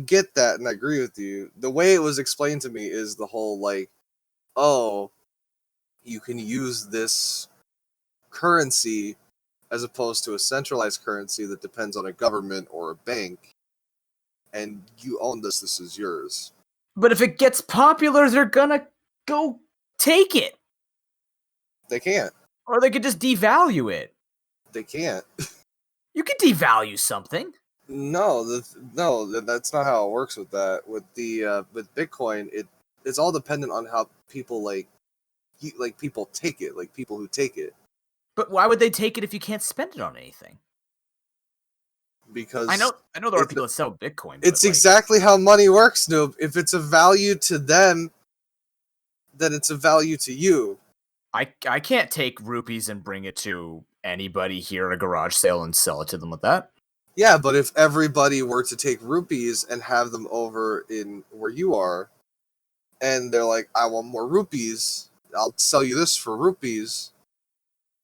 get that and I agree with you. The way it was explained to me is the whole like, oh, you can use this currency as opposed to a centralized currency that depends on a government or a bank, and you own this is yours. But if it gets popular, they're gonna go take it. They can't. Or they could just devalue it. They can't. You can devalue something. No, that's not how it works with that. With the with Bitcoin, it's all dependent on how people people take it, like people who take it. But why would they take it if you can't spend it on anything? Because I know there are people that sell Bitcoin. It's exactly how money works, Noob. If it's a value to them, then it's a value to you. I can't take rupees and bring it to anybody here at a garage sale and sell it to them with that. Yeah, but if everybody were to take rupees and have them over in where you are, and they're like, I want more rupees, I'll sell you this for rupees,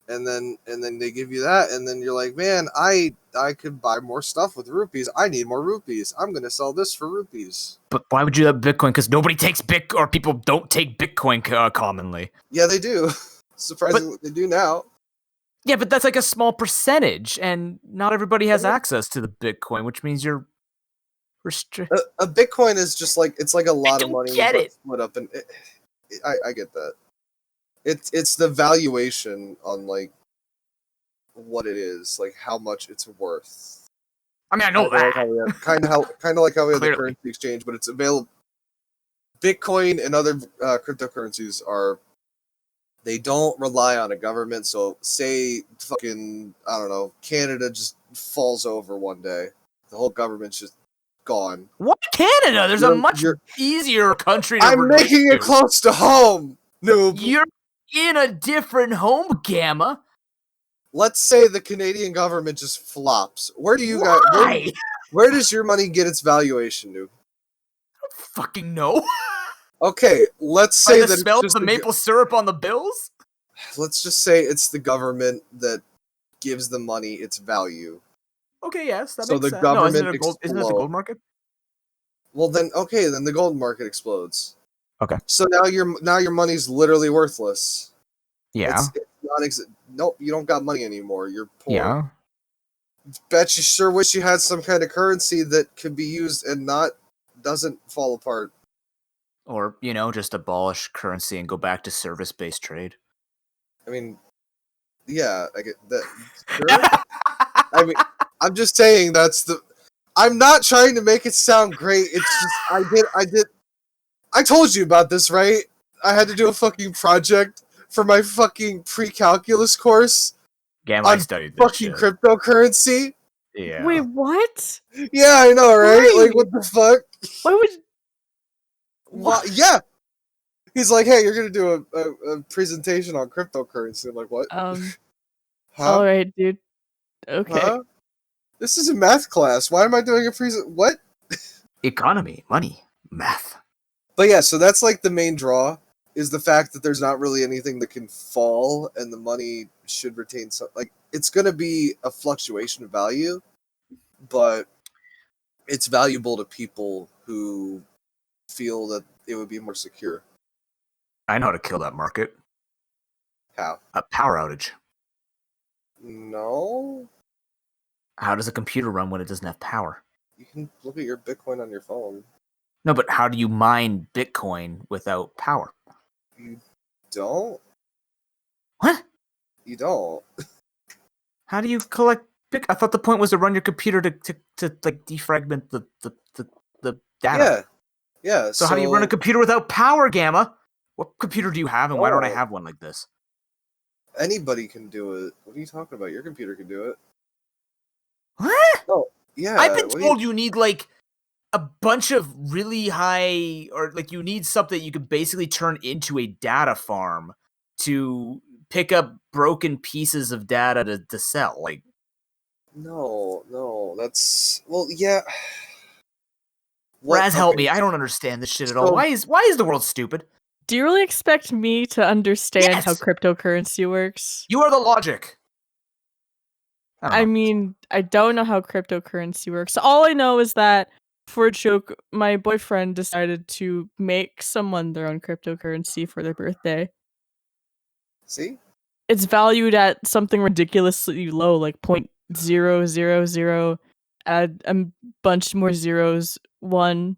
and then they give you that, and then you're like, man, I could buy more stuff with rupees. I need more rupees. I'm gonna sell this for rupees. But why would you have Bitcoin? Because nobody takes or people don't take Bitcoin commonly. Yeah, they do. Surprisingly, they do now. Yeah, but that's like a small percentage, and not everybody has access to the Bitcoin, which means you're restricted. A Bitcoin is just like, it's like a lot of money. Get it? Split up, and I get that. It's the valuation on like what it is, like how much it's worth. I mean, I know that. Kind of like how we have the Clearly. currency exchange, but it's available. Bitcoin and other cryptocurrencies they don't rely on a government. So say fucking, I don't know, Canada just falls over one day. The whole government's just gone. What? Canada? There's a much easier country to I'm making it close to home, noob. You're in a different home, Gamma. Let's say the Canadian government just flops. Where do you Why? Where does your money get its valuation, noob? I don't fucking know. Okay, let's say the that smell it's of the maple syrup on the bills? Let's just say it's the government that gives the money its value. Okay, yes, that So makes the sense. government isn't it the gold market? Well, then the gold market explodes. Okay. So now your money's literally worthless. Yeah. It's nope, you don't got money anymore. You're poor. Yeah. Bet you sure wish you had some kind of currency that could be used and doesn't fall apart. Or, just abolish currency and go back to service-based trade. I mean, yeah, I get that. Sure. I mean, I'm just saying I'm not trying to make it sound great. It's just, I told you about this, right? I had to do a fucking project for my fucking pre-calculus course. Gamma, I studied this fucking shit. Cryptocurrency. Yeah. Wait, what? Yeah, I know, right? Why? Like, what the fuck? Why would? What? Yeah. He's like, hey, you're gonna do a presentation on cryptocurrency. I'm like, what? Huh? All right, dude. Okay. Huh? This is a math class. Why am I doing a what? Economy, money, math. But yeah, so that's like the main draw, is the fact that there's not really anything that can fall, and the money should retain some. Like, it's gonna be a fluctuation of value, but it's valuable to people who feel that it would be more secure. I know how to kill that market. How? A power outage. No. How does a computer run when it doesn't have power? You can look at your Bitcoin on your phone. No, but how do you mine Bitcoin without power? You don't? What? You don't. How do you collect Bitcoin? I thought the point was to run your computer to like defragment the data. Yeah. So how do you run a computer without power, Gamma? What computer do you have, and why don't I have one like this? Anybody can do it. What are you talking about? Your computer can do it. What? Oh, yeah. I've been told you need like a bunch of really high, or like you need something you could basically turn into a data farm to pick up broken pieces of data to sell. Like, no, that's yeah. Raz, help me. I don't understand this shit at all. Why is the world stupid? Do you really expect me to understand how Yes! cryptocurrency works? You are the logic. I mean, I don't know how cryptocurrency works. All I know is that, for a joke, my boyfriend decided to make someone their own cryptocurrency for their birthday. See? It's valued at something ridiculously low, like 0.000, add a bunch more zeros, $1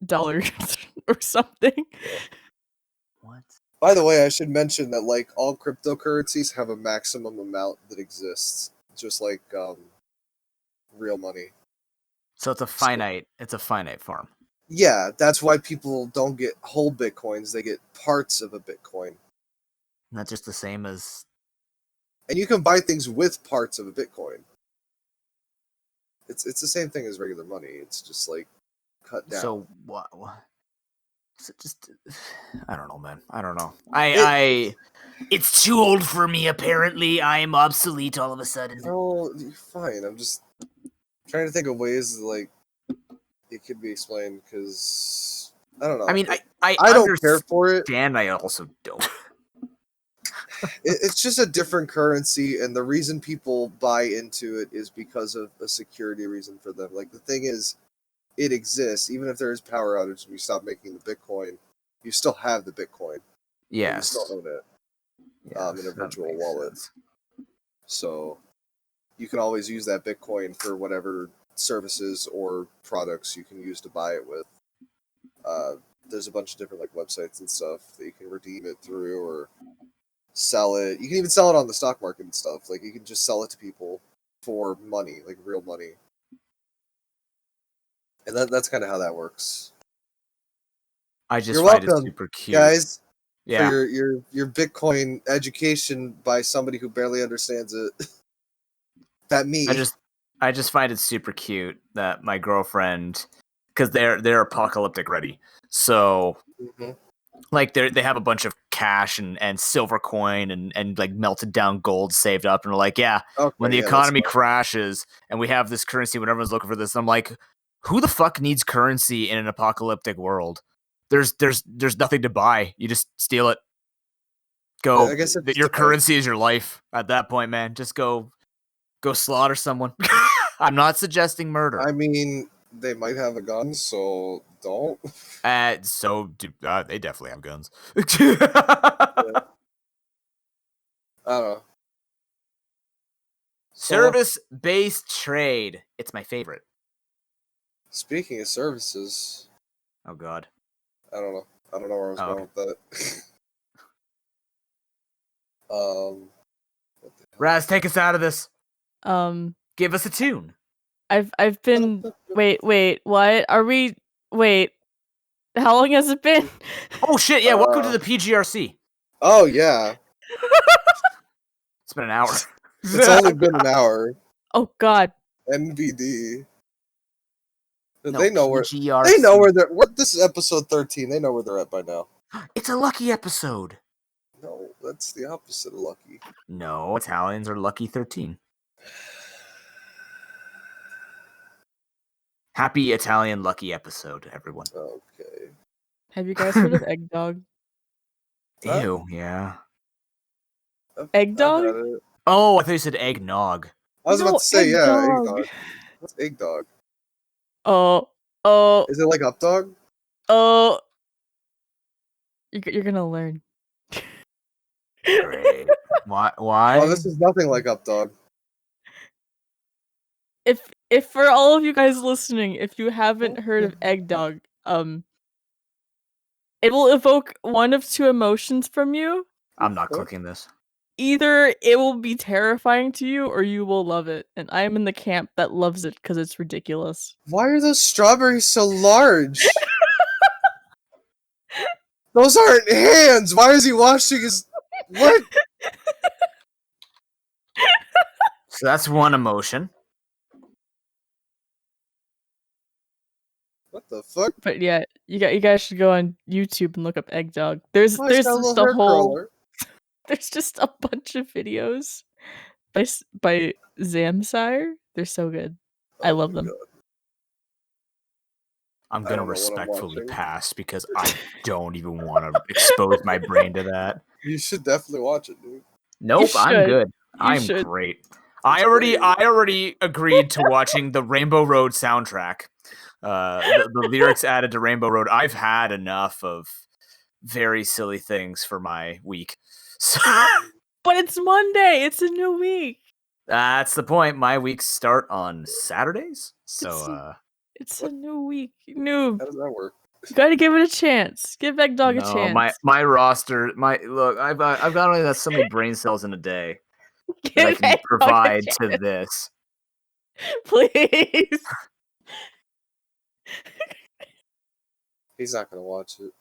dollar or something. What? By the way, I should mention that like all cryptocurrencies have a maximum amount that exists, just like real money. So it's a finite farm. Yeah, that's why people don't get whole bitcoins; they get parts of a bitcoin. Not just the same as. And you can buy things with parts of a bitcoin. It's the same thing as regular money. It's just like cut down. So what? So just, I don't know, man. I don't know. It's too old for me. Apparently, I'm obsolete all of a sudden. No, you're fine. I'm just trying to think of ways like it could be explained because I don't know. I mean, I don't care for it. And I also don't. It's just a different currency, and the reason people buy into it is because of a security reason for them. Like, the thing is, it exists. Even if there is power outage and we stop making the Bitcoin, you still have the Bitcoin. Yes. You still own it in a virtual wallet. Sense. So you can always use that Bitcoin for whatever services or products you can use to buy it with. There's a bunch of different like websites and stuff that you can redeem it through or sell it. You can even sell it on the stock market and stuff. Like, you can just sell it to people for money, like real money. And that's kind of how that works. I just find it super cute, guys. Yeah, for your Bitcoin education by somebody who barely understands it. That me. I just find it super cute that my girlfriend, because they're apocalyptic ready, so. Mm-hmm. Like they have a bunch of cash and silver coin and like melted down gold saved up, and they're like, when the economy crashes and we have this currency when everyone's looking for this, I'm like, who the fuck needs currency in an apocalyptic world? There's nothing to buy. You just steal it. Go. I guess your currency is your life at that point, man. Just go slaughter someone. I'm not suggesting murder. I mean, they might have a gun, so don't. They definitely have guns. Yeah. I don't know. Service-based trade. It's my favorite. Speaking of services. Oh, God. I don't know where I was going with that. Raz, take us out of this. Give us a tune. I've been wait, what? Are we how long has it been? Oh shit, yeah, welcome to the PGRC. Oh yeah. It's been an hour. It's only been an hour. Oh god. NBD. No, they know PGRC. They know where they're. This is episode 13. They know where they're at by now. It's a lucky episode. No, that's the opposite of lucky. No, Italians are lucky 13. Happy Italian lucky episode, everyone. Okay. Have you guys heard of eggdog? Ew, yeah. Eggdog? Oh, I thought you said eggnog. I was about to say, eggdog. What's eggdog? Oh. Is it like updog? Oh. You're gonna learn. Great. Why? Oh, this is nothing like updog. If for all of you guys listening, if you haven't heard of eggdog, it will evoke one of two emotions from you. I'm not clicking this. Either it will be terrifying to you or you will love it. And I am in the camp that loves it because it's ridiculous. Why are those strawberries so large? Those aren't hands! Why is he washing his... What? So that's one emotion. What the fuck? But yeah, you guys should go on YouTube and look up eggdog. There's just a whole... There's just a bunch of videos by Zamsire. They're so good. I love them. God. I'm I gonna don't know what I'm respectfully watching. pass because I don't even want to expose my brain to that. You should definitely watch it, dude. Nope, I'm should. good. I'm should. great. I already agreed to watching the Rainbow Road soundtrack. The lyrics added to Rainbow Road. I've had enough of very silly things for my week. So But it's Monday. It's a new week. that's the point. My weeks start on Saturdays. So It's a new week. Noob. How does that work? You gotta give it a chance. Give Egg Dog a chance. my roster, look, I've got only so many brain cells in a day that I Give can Egg Dog a provide to chance. this. Please. He's not gonna watch it.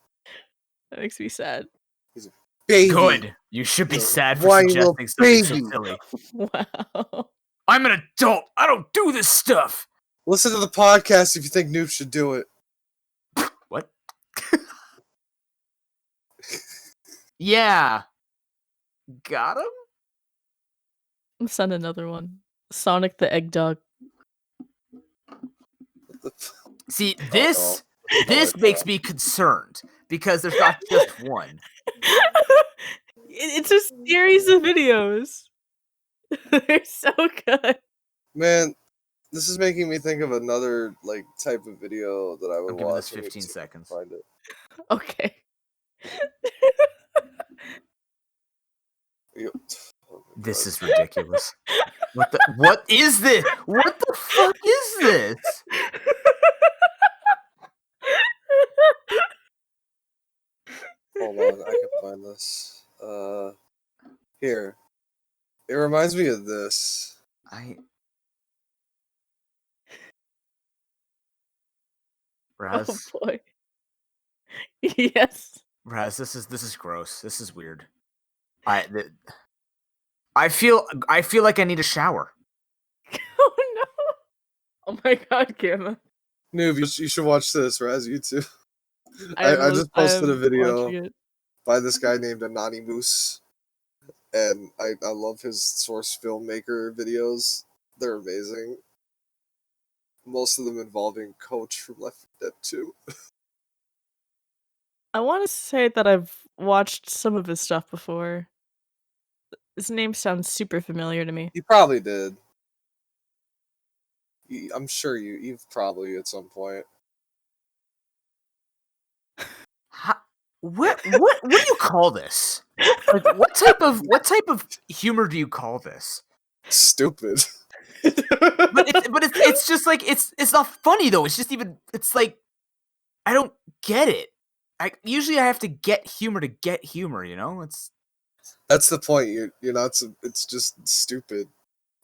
That makes me sad. Baby. Good. You should be You're sad for whiny little suggesting something so baby. silly. Wow. I'm an adult. I don't do this stuff. Listen to the podcast if you think Noob should do it. What? Yeah. Got him? I'll send another one. Sonic the Egg Dog. See, this makes me concerned because there's not just one. It's a series of videos. They're so good. Man, this is making me think of another like type of video that I would I'm giving watch. this 15 seconds. Find it. Okay. Yep. Oh my This God. is ridiculous. What is this? What the fuck is this? Hold on, I can find this. Here. It reminds me of this. Raz, Oh boy. Yes. Raz, this is gross. This is weird. I feel like I need a shower. Oh no. Oh my God, Gamma. Noob, you should watch this, Raz, you too. I I just posted a am video watching it. by this guy named Anani Moose. And I love his source filmmaker videos. They're amazing. Most of them involving Coach from Left 4 Dead 2. I want to say that I've watched some of his stuff before. His name sounds super familiar to me. You probably did. I'm sure you've probably at some point. What do you call this? Like, what type of humor do you call this? Stupid. But it's just like it's not funny though. It's just it's like I don't get it. Usually I have to get humor to get humor. You know, That's the point. You're not. It's just stupid.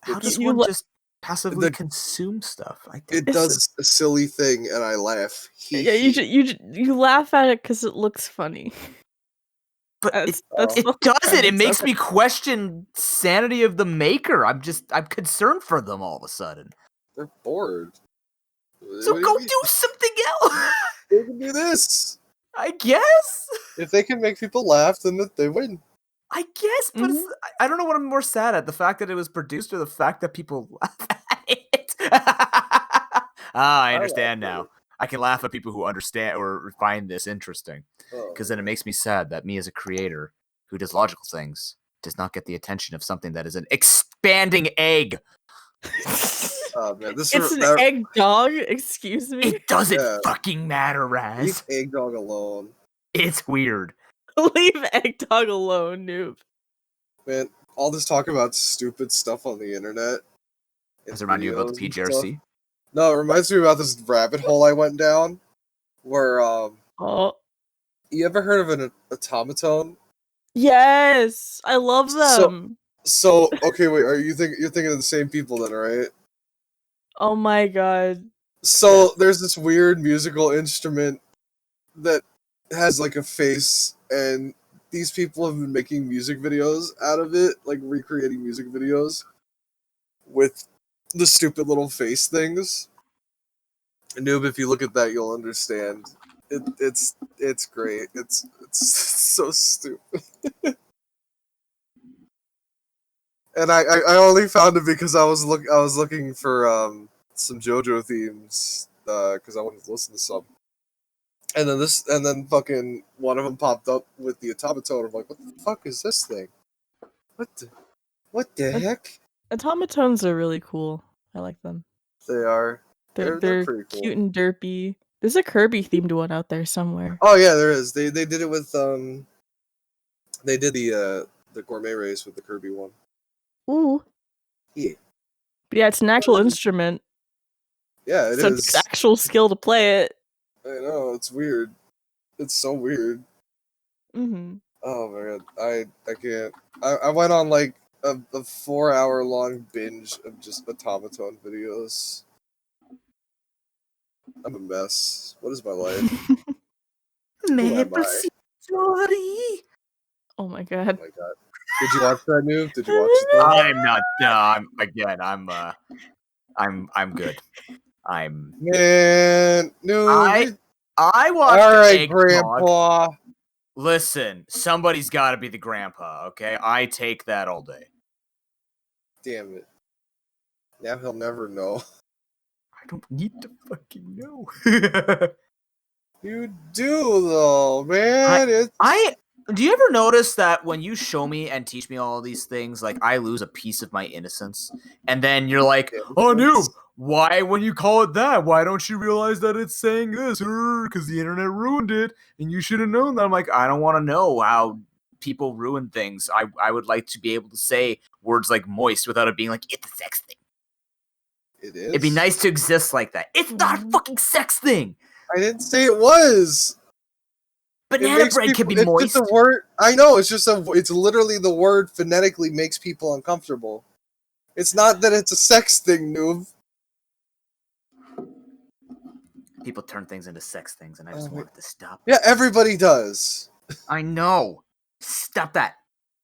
How does You one le- just passively consume stuff? It does a silly thing, and I laugh. Yeah, you laugh at it because it looks funny. But That's it the doesn't. It premise makes of me question sanity of the maker. I'm concerned for them all of a sudden. They're bored. So What do go you mean? do something else. They can do this. I guess. If they can make people laugh, then they win. I guess, but I don't know what I'm more sad at: the fact that it was produced, or the fact that people laugh at it. I understand now. I can laugh at people who understand or find this interesting, because then it makes me sad that me as a creator who does logical things does not get the attention of something that is an expanding egg. Oh man, it's an egg dog. Excuse me. It doesn't fucking matter, Raz. Leave Egg Dog alone. It's weird. Leave Egg Dog alone, noob. Man, all this talk about stupid stuff on the internet. Does it remind you about the PGRC? No, it reminds me about this rabbit hole I went down, where you ever heard of an automaton? Yes, I love them. So okay, wait, you're thinking of the same people then, right? Oh my God. So there's this weird musical instrument that has like a face, and these people have been making music videos out of it, like recreating music videos with the stupid little face things. And Noob, if you look at that, you'll understand. It's great. It's so stupid. And I only found it because I was looking for some JoJo themes because I wanted to listen to some. And then fucking one of them popped up with the automaton. I'm like, what the fuck is this thing? What the heck? Automatones are really cool. I like them. They are. They're Pretty cool. cute and derpy. There's a Kirby themed one out there somewhere. Oh yeah, there is. They did it with they did the gourmet race with the Kirby one. Ooh. Yeah. But yeah, it's an actual instrument. Yeah, it so is. It's actual skill to play it. I know, it's weird. It's so weird. Mm-hmm. Oh my god, I can't. I went on like a 4-hour long binge of just automaton videos. I'm a mess. What is my life? Oh my god. Oh my god. Did you watch that, Noob? Did you watch that? I'm not. I'm good. Man, Noob. I watched. All right, Egg Grandpa. Dog. Listen, somebody's got to be the grandpa. Okay, I take that all day. Damn it. Now he'll never know. I don't need to fucking know. You do though, man. Do you ever notice that when you show me and teach me all of these things, like I lose a piece of my innocence, and then you're like, "Oh, Noob, why when you call it that? Why don't you realize that it's saying this? Because the internet ruined it, and you should have known that." I'm like, I don't want to know how people ruin things. I would like to be able to say words like moist without it being like it's a sex thing. It is. It'd be nice to exist like that. It's not a fucking sex thing. I didn't say it was. Banana bread can be moist. It's just a word. I know. It's literally the word phonetically makes people uncomfortable. It's not that it's a sex thing, Noob. People turn things into sex things, and I just wanted to stop. Yeah, everybody does. I know. Stop that.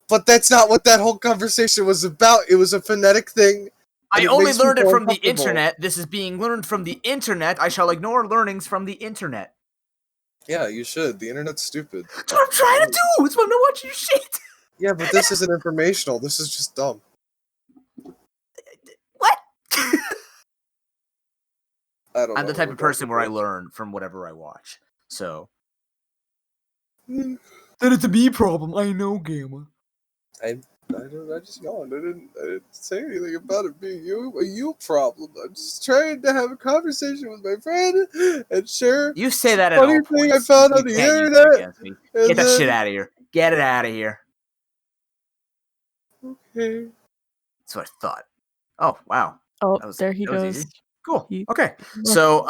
But that's not what that whole conversation was about. It was a phonetic thing. I only learned it from the internet. This is being learned from the internet. I shall ignore learnings from the internet. Yeah, you should. The internet's stupid. That's what I'm trying to do. It's when I'm watching shit. Yeah, but this isn't informational. This is just dumb. What? I'm the type of person where I learn from whatever I watch. So. Then it's a me problem. I know, Gamma. I just yawned. I didn't say anything about it being a you problem. I'm just trying to have a conversation with my friend and share. You say that at all points. Funny thing I found on the internet. Get that shit out of here. Get it out of here. Okay. That's what I thought. Oh wow. Oh, there he goes. Easy. Cool. Okay. So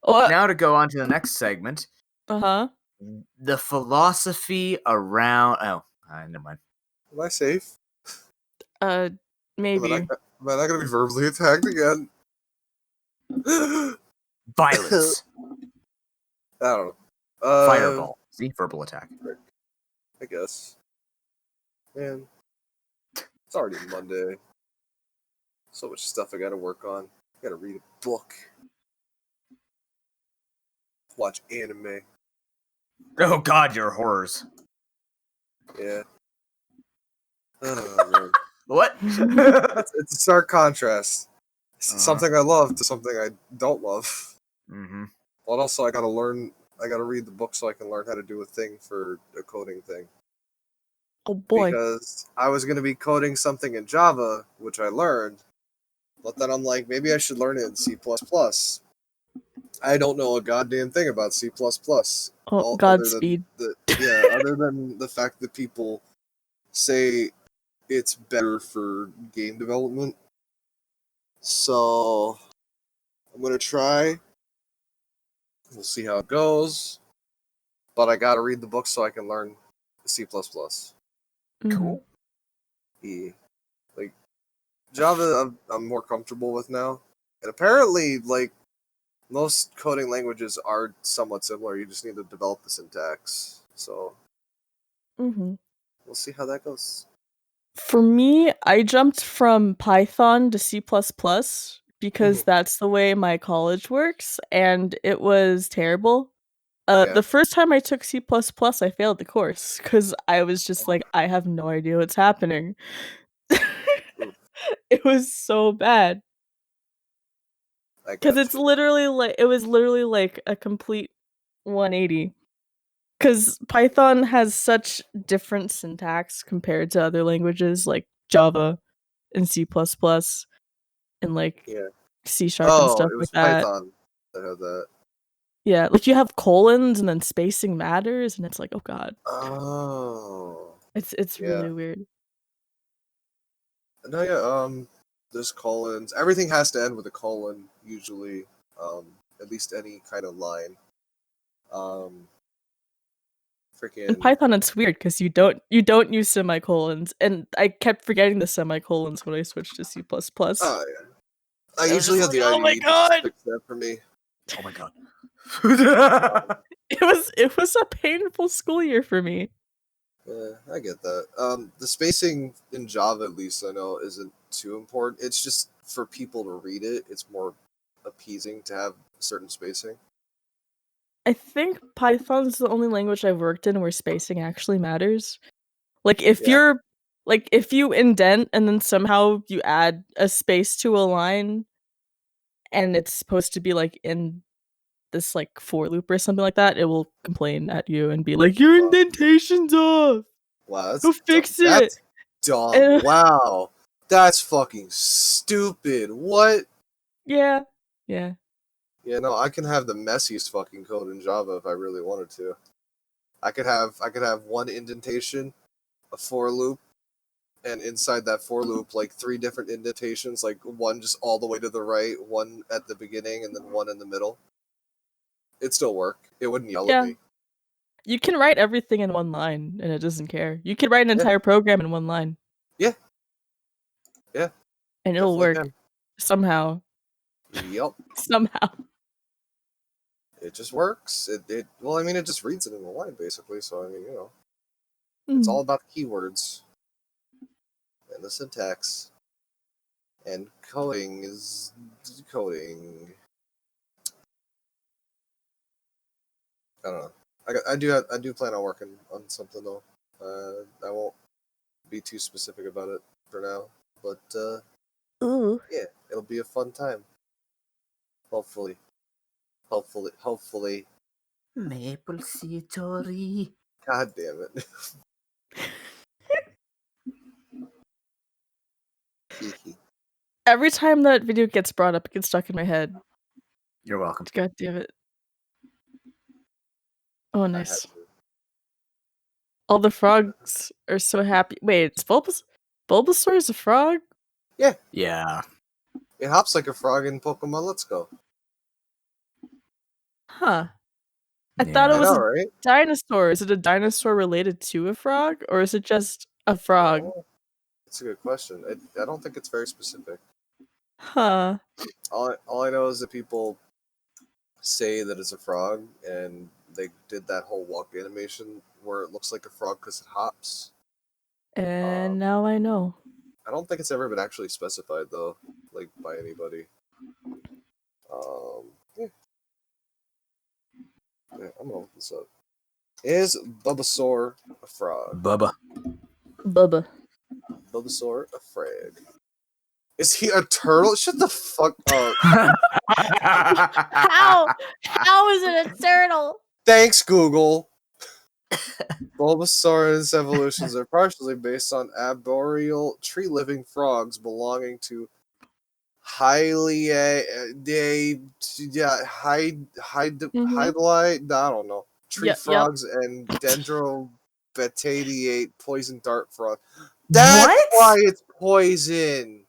now to go on to the next segment. The philosophy around. Oh, never mind. Am I safe? Maybe. Am I not going to be verbally attacked again? Violence. I don't know. Fireball. See? Verbal attack. I guess. Man. It's already Monday. So much stuff I gotta work on. I gotta read a book. Watch anime. Oh god, your horrors. Yeah. Oh, man. What? It's a stark contrast. Something I love to something I don't love. Mm-hmm. But also I gotta read the book so I can learn how to do a thing for a coding thing. Oh boy. Because I was gonna be coding something in Java, which I learned, but then I'm like, maybe I should learn it in C++. I don't know a goddamn thing about C++. Oh, Godspeed. Other than the fact that people say it's better for game development. So I'm gonna try. We'll see how it goes. But I gotta read the book so I can learn C++. Cool. Yeah. Like Java I'm more comfortable with now. And apparently, like, most coding languages are somewhat similar. You just need to develop the syntax. So we'll see how that goes. For me, I jumped from Python to C++ because that's the way my college works, and it was terrible. The first time I took C++, I failed the course because I was just like, I have no idea what's happening. It was so bad. Because it's literally like it was literally like a complete 180. Because Python has such different syntax compared to other languages like Java and C++ and like C# and stuff it was like that. Python that had that. Yeah, like you have colons and then spacing matters, and it's like, oh god. Oh. It's really weird. No, yeah, there's colons. Everything has to end with a colon, usually. At least any kind of line. In Python, it's weird because you don't use semicolons, and I kept forgetting the semicolons when I switched to C++. Oh yeah, I usually have the oh my IDE to god! fix that for me. Oh my god. It was a painful school year for me. Yeah, I get that. The spacing in Java, at least I know, isn't too important. It's just for people to read it. It's more appeasing to have certain spacing. I think Python's the only language I've worked in where spacing actually matters. Like if you indent and then somehow you add a space to a line and it's supposed to be like in this like for loop or something like that, it will complain at you and be like, your indentation's off. Wow, that's Go fix it. That's dumb. Wow, that's fucking stupid. What? Yeah. Yeah, no, I can have the messiest fucking code in Java if I really wanted to. I could have one indentation, a for loop, and inside that for loop, like 3 different indentations, like one just all the way to the right, one at the beginning, and then one in the middle. It'd still work. It wouldn't yell at me. You can write everything in one line, and it doesn't care. You could write an entire program in one line. Yeah. And it'll work. Somehow. Yep. Somehow. It just works. Well, I mean, it just reads it in a line, basically, so, I mean, you know. It's all about the keywords. And the syntax. And coding is coding. I don't know. I do plan on working on something though. I won't be too specific about it for now, but yeah, it'll be a fun time. Hopefully. Maple City. God damn it. Every time that video gets brought up, it gets stuck in my head. You're welcome. God damn it. Oh, nice. All the frogs are so happy. Wait, it's Bulbasaur is a frog? Yeah. Yeah. It hops like a frog in Pokemon Let's Go. Huh. I thought it was right? dinosaur. Is it a dinosaur related to a frog, or is it just a frog? That's a good question. I don't think it's very specific. Huh. All I know is that people say that it's a frog, and they did that whole walk animation where it looks like a frog because it hops. And now I know. I don't think it's ever been actually specified though, like by anybody. Yeah, I'm gonna look this up. Is Bulbasaur a frog? Bubba. Bulbasaur a frog. Is he a turtle? Shut the fuck up. How? How is it a turtle? Thanks, Google. Bulbasaur and its evolutions are partially based on arboreal tree-living frogs belonging to hydli, I don't know, tree frogs and dendrobetadiate poison dart frog. That's why it's poison.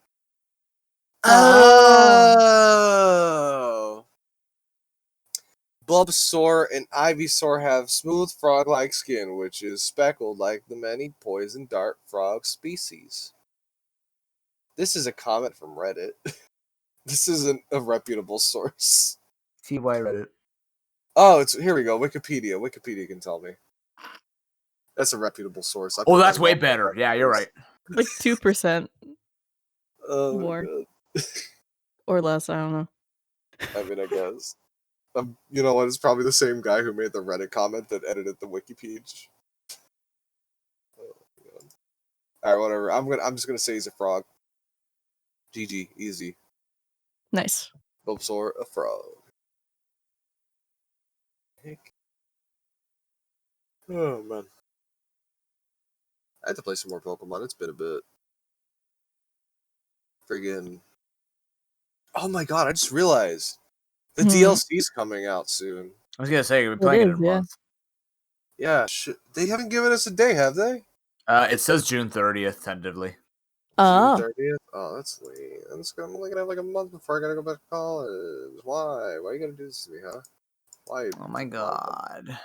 Oh. Bulbasaur and Ivysaur have smooth frog-like skin, which is speckled like the many poison dart frog species. This is a comment from Reddit. This isn't a reputable source. TY Reddit. Oh, here we go. Wikipedia. Wikipedia can tell me. That's a reputable source. Oh, that's way better. Yeah, you're right. Like 2% more. Or less, I don't know. I mean, I guess. You know what? It's probably the same guy who made the Reddit comment that edited the wiki page. Oh, Alright, whatever. I'm just gonna say he's a frog. GG, easy. Nice. Bulbasaur, a frog. Heck. Oh, man. I had to play some more Pokemon. It's been a bit. Friggin'. Oh my god, I just realized. The DLC's coming out soon. I was gonna say we're playing it in a month. Yeah, they haven't given us a day, have they? It says June 30th tentatively. Oh. June 30th? Oh, that's late. I'm only gonna have like a month before I gotta go back to college. Why? Why are you gonna do this to me, huh? Why? Oh my god.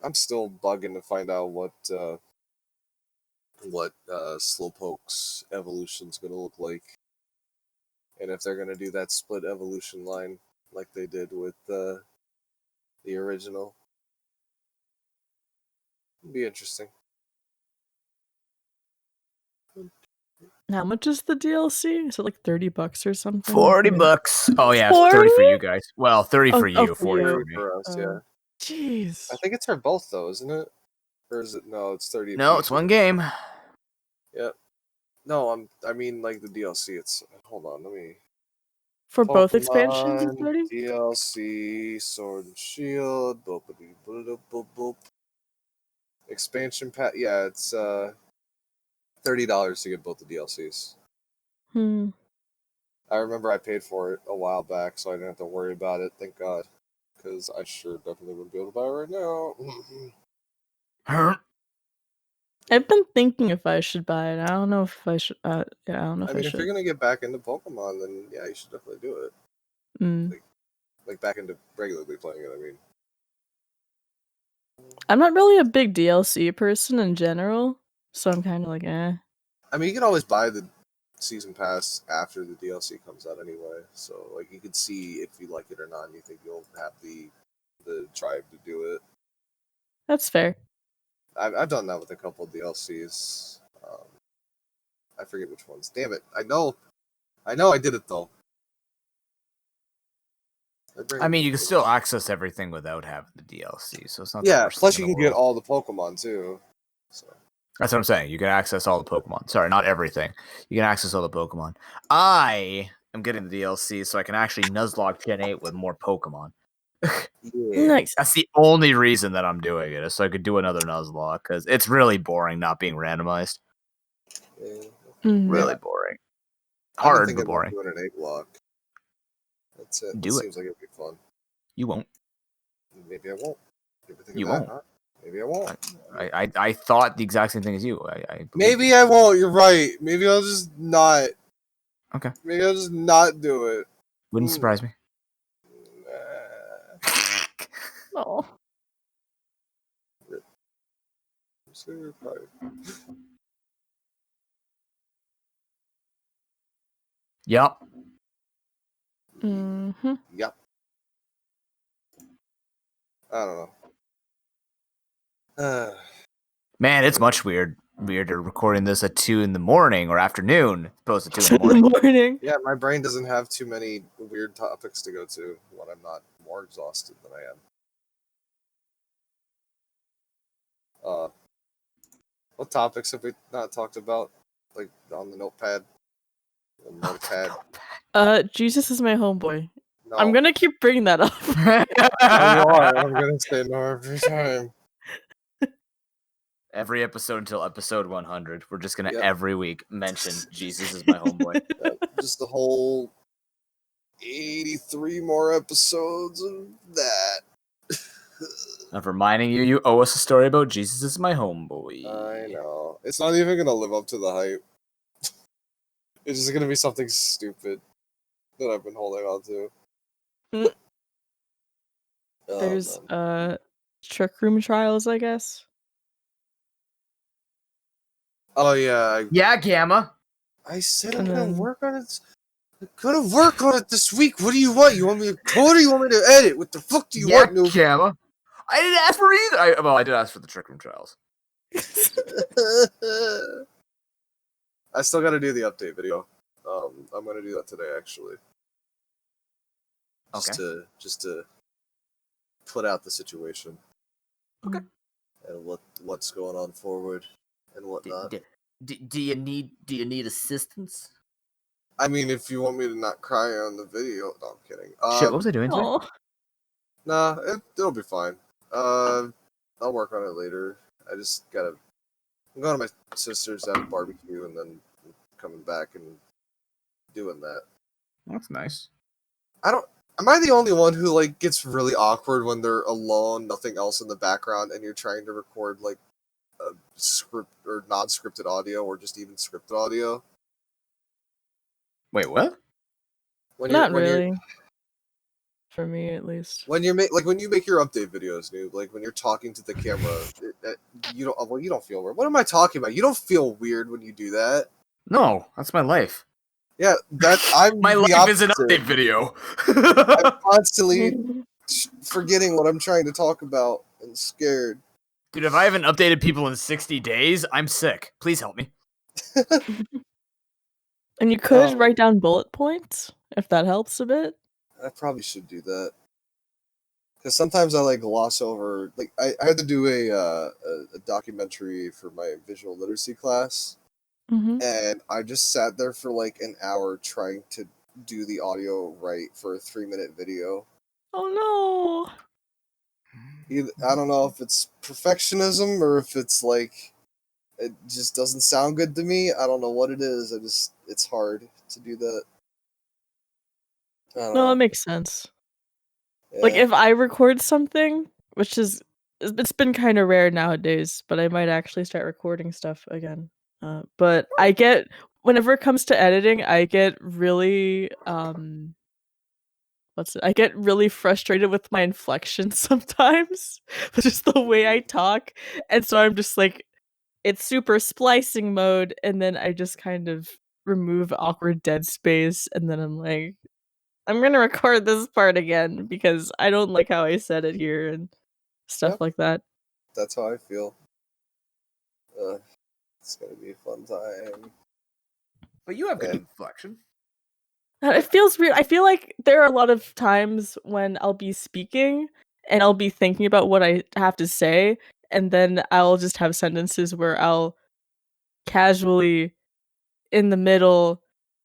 I'm still bugging to find out what Slowpoke's evolution's gonna look like, and if they're gonna do that split evolution line like they did with the original. It'd be interesting. How much is the DLC? Is it like $30 or something? $40. Oh yeah, 40? 30 for you guys. Well, 30 for you, 40 for me. For us, yeah. Jeez. I think it's for both though, isn't it? Or is it? No, it's 30. No, it's one game. Yep. No, I mean like the DLC. It's hold on, let me. For both expansions, it's 30. DLC, Sword and Shield, boopity boop boop boop. Expansion pack. Yeah, it's $30 to get both the DLCs. I remember I paid for it a while back, so I didn't have to worry about it. Thank God, because I sure definitely wouldn't be able to buy it right now. I've been thinking if I should buy it. I don't know if I should. Yeah, I don't know if I mean, should. if you're gonna get back into Pokemon, then yeah, you should definitely do it. Like back into regularly playing it. I mean, I'm not really a big DLC person in general, so I'm kind of like, eh. I mean, you can always buy the season pass after the DLC comes out anyway, so like you can see if you like it or not, and you think you'll have the drive to do it. That's fair. I've done that with a couple of DLCs. I forget which ones. Damn it! I know I did it though. I mean, you can still access everything without having the DLC, so it's not. Yeah, plus you can get all the Pokemon too. So. That's what I'm saying. You can access all the Pokemon. Sorry, not everything. You can access all the Pokemon. I am getting the DLC so I can actually Nuzlocke Gen 8 with more Pokemon. Yeah. Nice. That's the only reason that I'm doing it, is so I could do another Nuzlocke, because it's really boring not being randomized. Yeah. Really boring. Hard, but boring. Doing an 8-block. That's it. Do it. Seems like it'd be fun. You won't. Maybe I won't. You won't. Huh? Maybe I won't. I thought the exact same thing as you. Maybe I won't. You're right. Maybe I'll just not. Okay. Maybe I'll just not do it. Wouldn't surprise me. Oh. Yep. Yep. I don't know. Man, it's much weirder recording this at 2 in the morning or afternoon opposed to 2 in the morning. Yeah, my brain doesn't have too many weird topics to go to when I'm not more exhausted than I am. What topics have we not talked about? Like on the notepad? Jesus is my homeboy. No. I'm gonna keep bringing that up. You are. I'm gonna say no every time. Every episode until episode 100, we're just gonna every week mention Jesus is my homeboy. Just the whole 83 more episodes of that. I'm reminding you, you owe us a story about Jesus is my homeboy. I know. It's not even gonna live up to the hype. It's just gonna be something stupid that I've been holding on to. There's Trick Room Trials, I guess. Oh yeah. Yeah, Gamma. I said I'm gonna work on it. I'm gonna work on it this week. What do you want? You want me to code or you want me to edit? What the fuck do you want, Noob? Gamma. I didn't ask for either. I did ask for the Trick Room Trials. I still gotta do the update video. I'm gonna do that today, actually. Just to put out the situation. Okay. and what's going on forward and whatnot. Do you need assistance? I mean, if you want me to not cry on the video, no, I'm kidding. Shit, what was I doing today? Oh, Nah, it'll be fine. I'll work on it later. I'm going to my sister's at a barbecue and then coming back and doing that. That's nice. Am I the only one who like gets really awkward when they're alone, nothing else in the background, and you're trying to record like a script or non-scripted audio or just even scripted audio? Wait, what? not really. For me, at least. When you make your update videos, Noob, like when you're talking to the camera, you don't feel weird. What am I talking about? You don't feel weird when you do that. No, that's my life. Yeah, My life is an update video. I'm constantly forgetting what I'm trying to talk about and scared. Dude, if I haven't updated people in 60 days, I'm sick. Please help me. And you could write down bullet points if that helps a bit. I probably should do that. Because sometimes I like gloss over. Like I had to do a documentary for my visual literacy class, and I just sat there for like an hour trying to do the audio right for a 3-minute video. Oh no! I don't know if it's perfectionism or if it's like it just doesn't sound good to me. I don't know what it is. It's hard to do that. No, it makes sense. Yeah. Like if I record something, which is it's been kind of rare nowadays, but I might actually start recording stuff again. But I get whenever it comes to editing, I get really I get really frustrated with my inflection sometimes. Just the way I talk. And so I'm just like it's super splicing mode, and then I just kind of remove awkward dead space, and then I'm like, I'm gonna record this part again because I don't like how I said it here and stuff like that. That's how I feel. It's gonna be a fun time. But you have good inflection. It feels weird. I feel like there are a lot of times when I'll be speaking and I'll be thinking about what I have to say, and then I'll just have sentences where I'll casually, in the middle,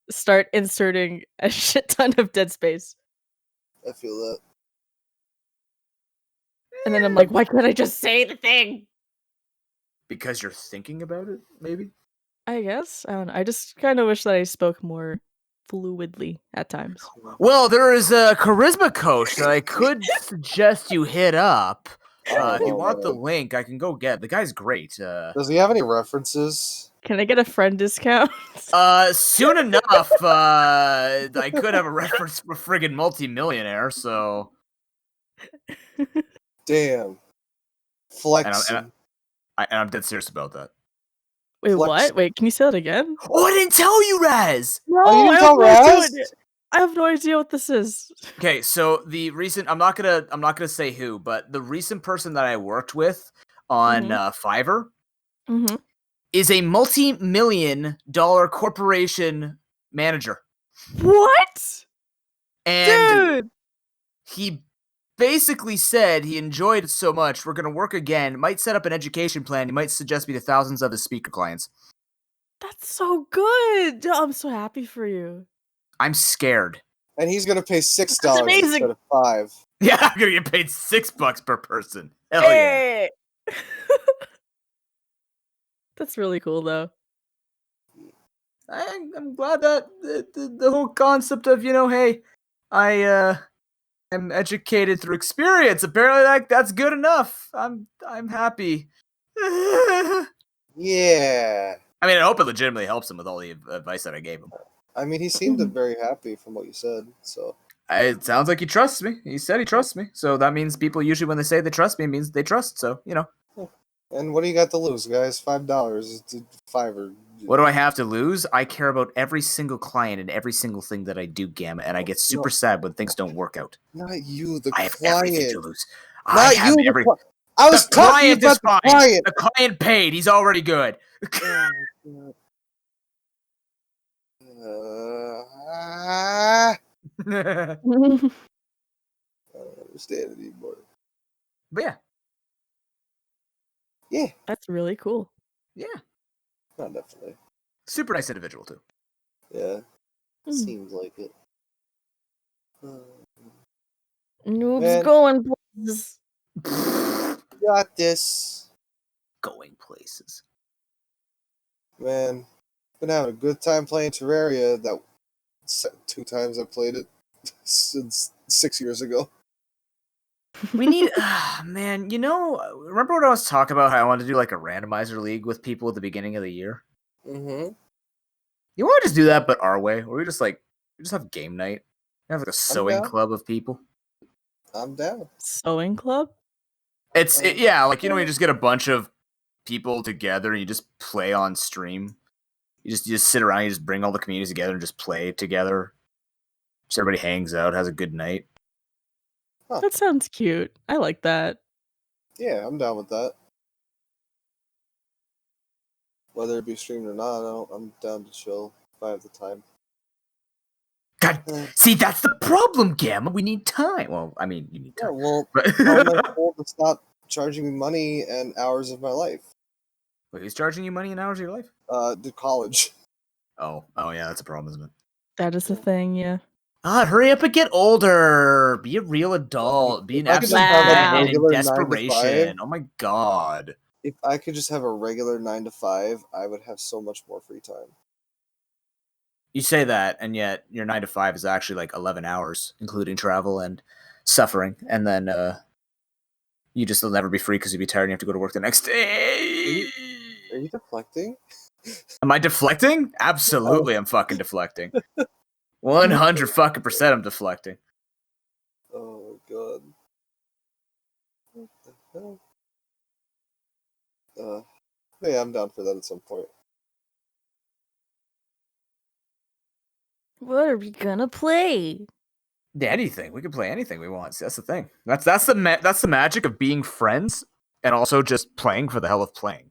start inserting a shit ton of dead space. I feel that. And then I'm like, why can't I just say the thing? Because you're thinking about it, maybe? I guess. I don't know. I just kind of wish that I spoke more fluidly at times. Well, there is a charisma coach that I could suggest you hit up. If you want the link, I can go get. The guy's great. Does he have any references? Can I get a friend discount? Soon enough, I could have a reference for friggin' multi-millionaire, so... Damn. Flexing. And I'm dead serious about that. Wait, what? Wait, can you say that again? Oh, I didn't tell you, Raz! No, you didn't tell Raz? I have no idea what this is. Okay, so the recent I'm not gonna say who, but the recent person that I worked with on Fiverr is a multi-million-dollar corporation manager. What? And dude, he basically said he enjoyed it so much, we're gonna work again. Might set up an education plan. He might suggest me to thousands of his speaker clients. That's so good. I'm so happy for you. I'm scared. And he's gonna pay $6 instead of $5. Yeah, I'm gonna get paid $6 per person. Hell yeah. That's really cool, though. I'm glad that the whole concept of, hey, I'm educated through experience. Apparently, that's good enough. I'm happy. Yeah. I mean, I hope it legitimately helps him with all the advice that I gave him. I mean, he seemed very happy from what you said, so... It sounds like he trusts me. He said he trusts me. So that means people usually, when they say they trust me, it means they trust. So, And what do you got to lose, guys? $5. It's $5. What do I have to lose? I care about every single client and every single thing that I do, Gamma, and I get super sad when things don't work out. Not you, the client. I have everything to lose. Not you, I was talking about the client. The client paid. He's already good. I don't understand anymore. But yeah. Yeah. That's really cool. Yeah. Not definitely. Super nice individual, too. Yeah. Mm. Seems like it. Noob's Man. going places. Got this. Going places. Man. Been having a good time playing Terraria. That 2 times I played it since 6 years ago. We need, man, remember when I was talking about how I wanted to do like a randomizer league with people at the beginning of the year? Mm-hmm. You want to just do that, but our way, where we just have game night, have like a sewing down. club of people. I'm down. Sewing club? Yeah, like you just get a bunch of people together and you just play on stream. You just sit around, you just bring all the communities together and just play together. Just everybody hangs out, has a good night. Huh. That sounds cute. I like that. Yeah, I'm down with that. Whether it be streamed or not, I'm down to chill if I have the time. God, see, that's the problem, Gamma. We need time. Well, I mean, you need time. Yeah, well, But how am I told to stop charging me money and hours of my life? Wait, who's charging you money and hours of your life? The college. Oh, yeah, that's a problem, isn't it? That is the thing, yeah. Hurry up and get older. Be a real adult. Be an I could absolute just have, like, a man in regular 9 to 5. desperation. Oh my god. If I could just have a regular 9 to 5, I would have so much more free time. You say that, and yet your 9 to 5 is actually like 11 hours, including travel and suffering. And then you just will never be free because you'll be tired and you have to go to work the next day. Are you deflecting? Am I deflecting? Absolutely, I'm fucking deflecting. 100 fucking % I'm deflecting. Oh god. What the hell? Yeah, I'm down for that at some point. What are we gonna play? Anything. We can play anything we want. See, that's the thing. That's the magic of being friends and also just playing for the hell of playing.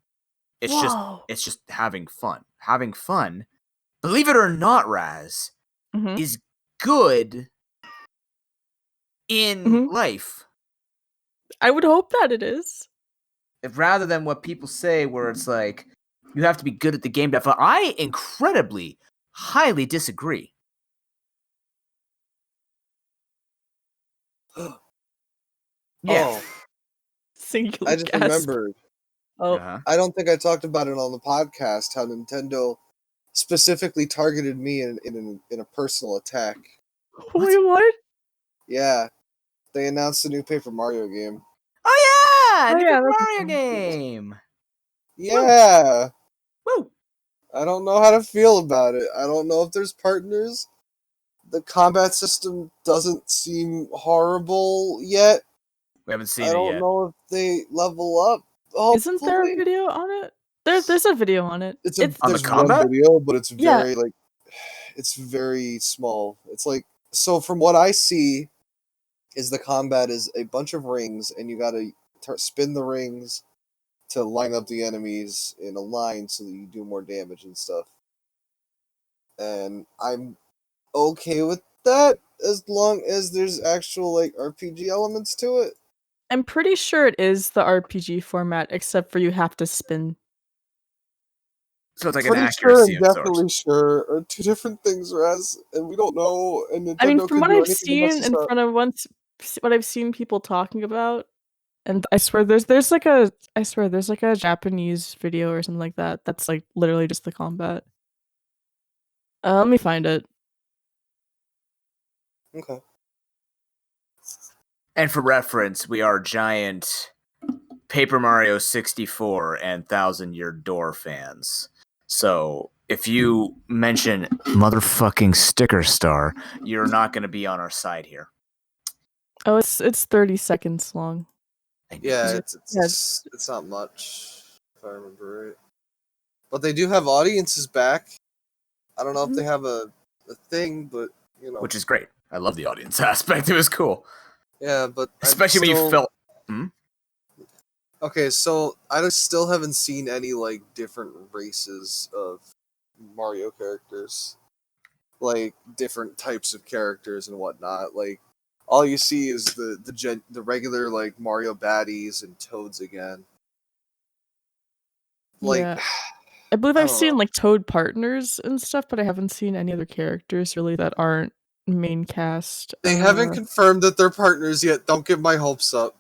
It's just having fun. Having fun, believe it or not, Raz, is good in life. I would hope that it is. Rather than what people say where it's like you have to be good at the game to have fun. I incredibly, highly disagree. Yeah. Oh, Singular I just gasp. remembered. Oh, I don't think I talked about it on the podcast, how Nintendo specifically targeted me in a personal attack. wait, what? Yeah, they announced a new Paper Mario game. Oh yeah, Oh, new yeah, Paper that's Mario fun. game. Yeah. Woo. I don't know how to feel about it. I don't know if there's partners. The combat system doesn't seem horrible yet. We haven't seen I it don't yet. know if they level up. Isn't there a video on it? There's a video on it. On the There's combat? one video, but it's very it's very small. It's like, so from what I see, is the combat is a bunch of rings, and you gotta spin the rings to line up the enemies in a line so that you do more damage and stuff. And I'm okay with that as long as there's actual like RPG elements to it. I'm pretty sure it is the RPG format, except for you have to spin. So it's like Pretty an sure accuracy and of definitely sorts. sure are two different things, Raz, and we don't know. And Nintendo I mean, from could what do I've anything to seen mess in us up. front of what I've seen people talking about, and I swear there's like a Japanese video or something like that. That's like literally just the combat. Let me find it. Okay. And for reference, we are giant Paper Mario 64 and 1,000-Year Door fans. So if you mention motherfucking Sticker Star, you're not going to be on our side here. Oh, it's 30 seconds long. Yeah, it's not much, if I remember right. But they do have audiences back. I don't know if they have a thing, but you know, which is great. I love the audience aspect. It was cool. Yeah, but especially when you felt. Okay, so I just still haven't seen any like different races of Mario characters, like different types of characters and whatnot. Like all you see is the regular like Mario baddies and Toads again. Like, Yeah. I believe I I've don't seen know. like Toad partners and stuff, but I haven't seen any other characters really that aren't main cast. They haven't confirmed that they're partners yet. Don't get my hopes up.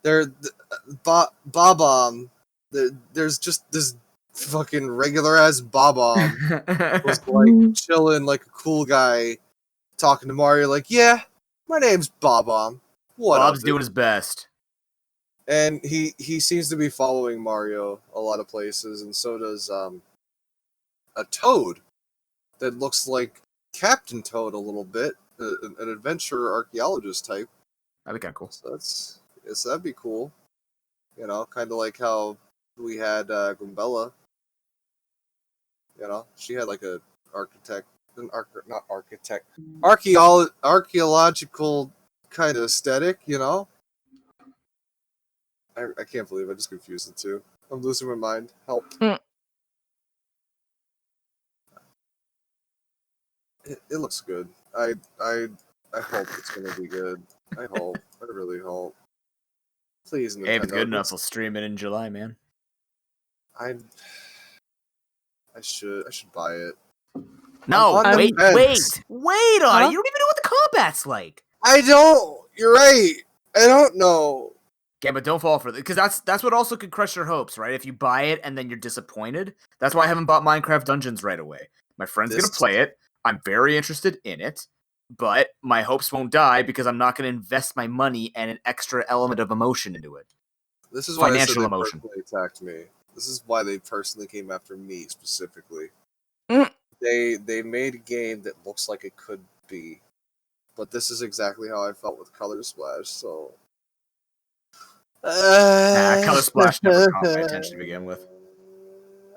They're Bob-omb. There's just this fucking regular ass Bob-omb was like chilling like a cool guy, talking to Mario like, yeah, my name's Bob-omb. What Bob's of doing it? his best. And he seems to be following Mario a lot of places, and so does a Toad that looks like Captain Toad a little bit, an adventure archaeologist type. That'd be kind of cool. So that'd be cool. You know, kind of like how we had Gumbella. You know, she had like a archaeological kind of aesthetic. You know, I can't believe I just confused the two. I'm losing my mind. Help. It looks good. I hope it's gonna be good. I hope. I really hope. Please, Nintendo. Hey, if it's good enough, we'll stream it in July, man. I should buy it. No, wait on it. You don't even know what the combat's like. I don't. You're right. I don't know. Yeah, but don't fall for it, because that's what also could crush your hopes, right? If you buy it and then you're disappointed. That's why I haven't bought Minecraft Dungeons right away. My friend's gonna play it. I'm very interested in it, but my hopes won't die because I'm not going to invest my money and an extra element of emotion into it. This is why financial they emotion. personally attacked me. This is why they personally came after me specifically. Mm. They made a game that looks like it could be, but this is exactly how I felt with Color Splash. So, Color Splash never caught my attention to begin with.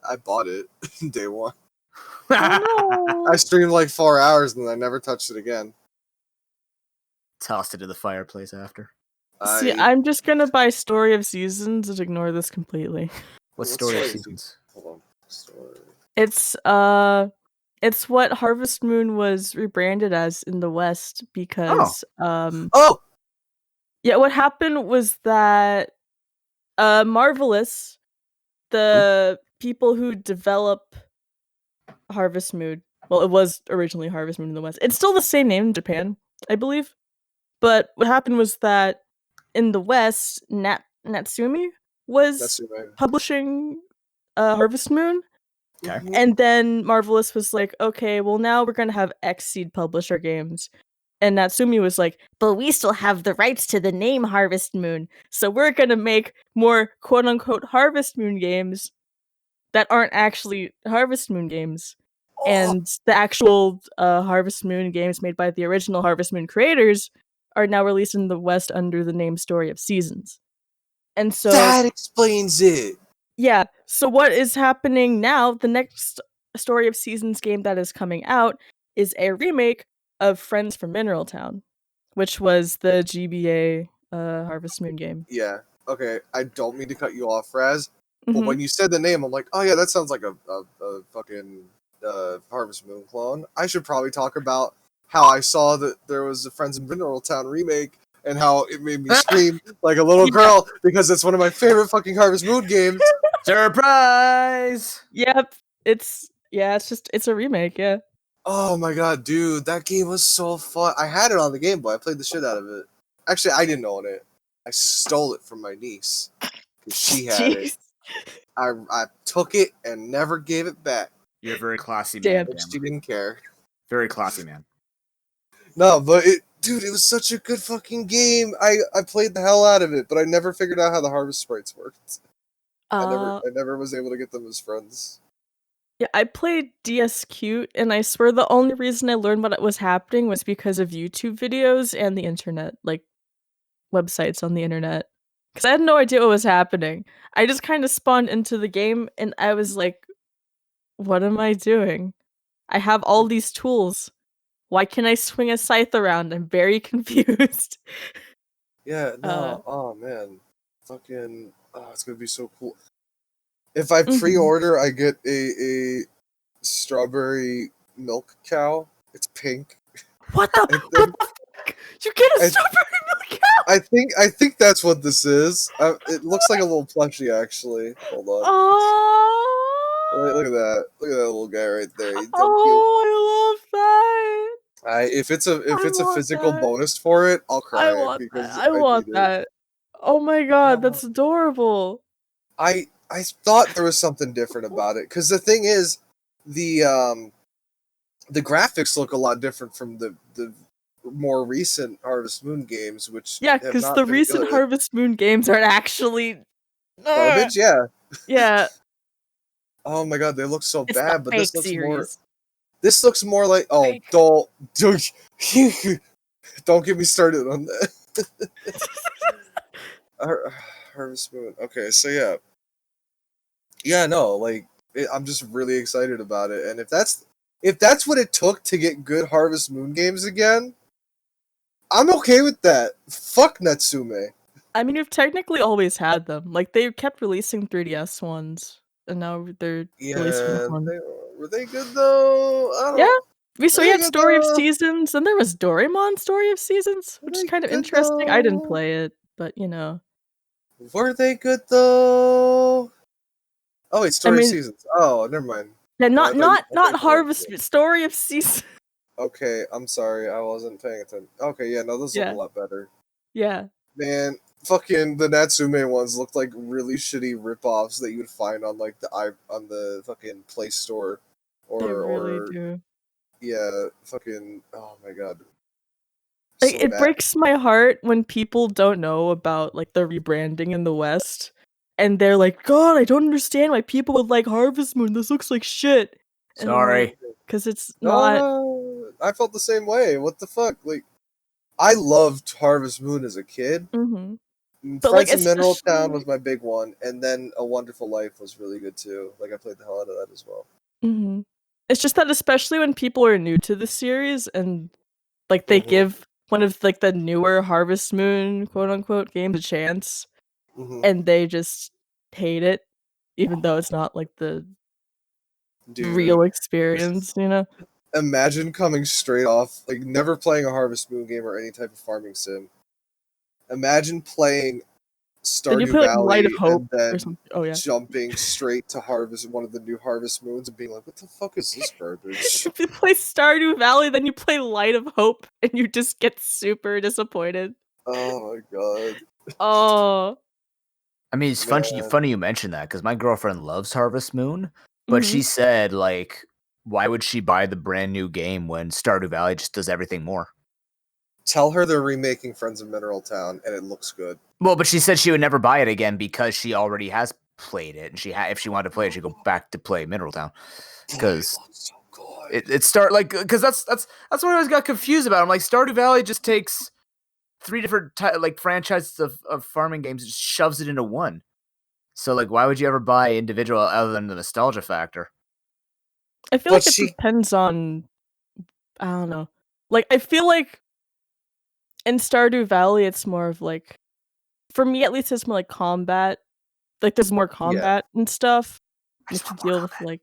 I bought it day one. Oh, no. I streamed like 4 hours and I never touched it again. Tossed it to the fireplace after. See, I'm just gonna buy Story of Seasons and ignore this completely. What Story of Seasons? Hold on. Story. It's what Harvest Moon was rebranded as in the West because yeah, what happened was that Marvelous, the people who develop Harvest Moon, well, it was originally Harvest Moon in the West. It's still the same name in Japan, I believe. But what happened was that in the West, Natsumi was publishing Harvest Moon. Okay. And then Marvelous was like, okay, well, now we're going to have Xseed publish our games. And Natsumi was like, but we still have the rights to the name Harvest Moon. So we're going to make more quote-unquote Harvest Moon games that aren't actually Harvest Moon games. And the actual Harvest Moon games made by the original Harvest Moon creators are now released in the West under the name Story of Seasons. And so that explains it. Yeah, so what is happening now, the next Story of Seasons game that is coming out is a remake of Friends from Mineral Town, which was the GBA Harvest Moon game. Yeah, okay, I don't mean to cut you off, Raz, but when you said the name, I'm like, oh yeah, that sounds like a fucking Harvest Moon clone. I should probably talk about how I saw that there was a Friends from Mineral Town remake and how it made me scream like a little girl because it's one of my favorite fucking Harvest Moon games. Surprise! Yep, it's a remake, yeah. Oh my god, dude, that game was so fun. I had it on the Game Boy. I played the shit out of it. Actually, I didn't own it. I stole it from my niece because she had it. I took it and never gave it back. You're a very classy man. Damn. She didn't care. Very classy man. No, but dude, it was such a good fucking game. I played the hell out of it, but I never figured out how the harvest sprites worked. I never was able to get them as friends. Yeah, I played DS Cute, and I swear the only reason I learned what was happening was because of YouTube videos and the internet, like websites on the internet. Because I had no idea what was happening. I just kind of spawned into the game, and I was like, what am I doing? I have all these tools. Why can't I swing a scythe around? I'm very confused. Yeah, no, oh man. Fucking, it's gonna be so cool. If I pre-order, I get a strawberry milk cow. It's pink. What the? You get a strawberry milk cow. I think that's what this is. It looks like a little plushie, actually. Hold on. Oh, Look at that. Look at that little guy right there. He's so I love that. cute. If it's a want physical that. bonus for it, I'll cry I want because that. I want need that. Oh my god, that's adorable. I thought there was something different about it because the thing is, the graphics look a lot different from the more recent Harvest Moon games, which because the recent Harvest Moon games are actually garbage. Yeah. Yeah. Oh my god, they look so It's bad, the but this fake looks series. more. This looks more like don't get me started on that. Harvest Moon. Okay, so yeah, no, like I'm just really excited about it, and if that's what it took to get good Harvest Moon games again, I'm okay with that. Fuck Natsume. I mean, we've technically always had them. Like they kept releasing 3DS ones, and now they're releasing this one. Were they good though? We had Story of Seasons, and there was Doraemon Story of Seasons, which is kind of interesting. I didn't play it, but you know. Were they good though? Oh wait, Story of Seasons. Oh, never mind. Yeah, not Harvest Story of Seasons. Okay, I'm sorry, I wasn't paying attention. Okay, yeah, no, those look a lot better. Yeah. Man, fucking the Natsume ones looked like really shitty ripoffs that you would find on like the fucking Play Store, They really do. Yeah, fucking oh my god. Like, it breaks my heart when people don't know about like the rebranding in the West, and they're like, "God, I don't understand why people would like Harvest Moon. This looks like shit." Sorry, because it's not. No, I felt the same way. What the fuck? Like, I loved Harvest Moon as a kid. Mm-hmm. Friends in Mineral Town was my big one, and then A Wonderful Life was really good too. Like, I played the hell out of that as well. Mm-hmm. It's just that, especially when people are new to the series, and like they give one of like the newer Harvest Moon quote unquote games a chance, and they just hate it, even though it's not like the real experience, you know. Imagine coming straight off, like never playing a Harvest Moon game or any type of farming sim. Imagine playing Stardew Valley and then jumping straight to one of the new Harvest Moons and being like, what the fuck is this garbage? If you play Stardew Valley, then you play Light of Hope, and you just get super disappointed. Oh my god. Oh. I mean, it's funny you mentioned that, because my girlfriend loves Harvest Moon, but she said, like, why would she buy the brand new game when Stardew Valley just does everything more? Tell her they're remaking Friends of Mineral Town, and it looks good. Well, but she said she would never buy it again because she already has played it, and if she wanted to play it, she'd go back to play Mineral Town. Because that's what I always got confused about. I'm like, Stardew Valley just takes 3 different franchises of farming games and just shoves it into one. So like, why would you ever buy individual other than the nostalgia factor? I feel like it depends on, I don't know. Like, I feel like in Stardew Valley, it's more of like, for me at least, it's more like combat. Like, there's more combat and stuff. You have to deal with like,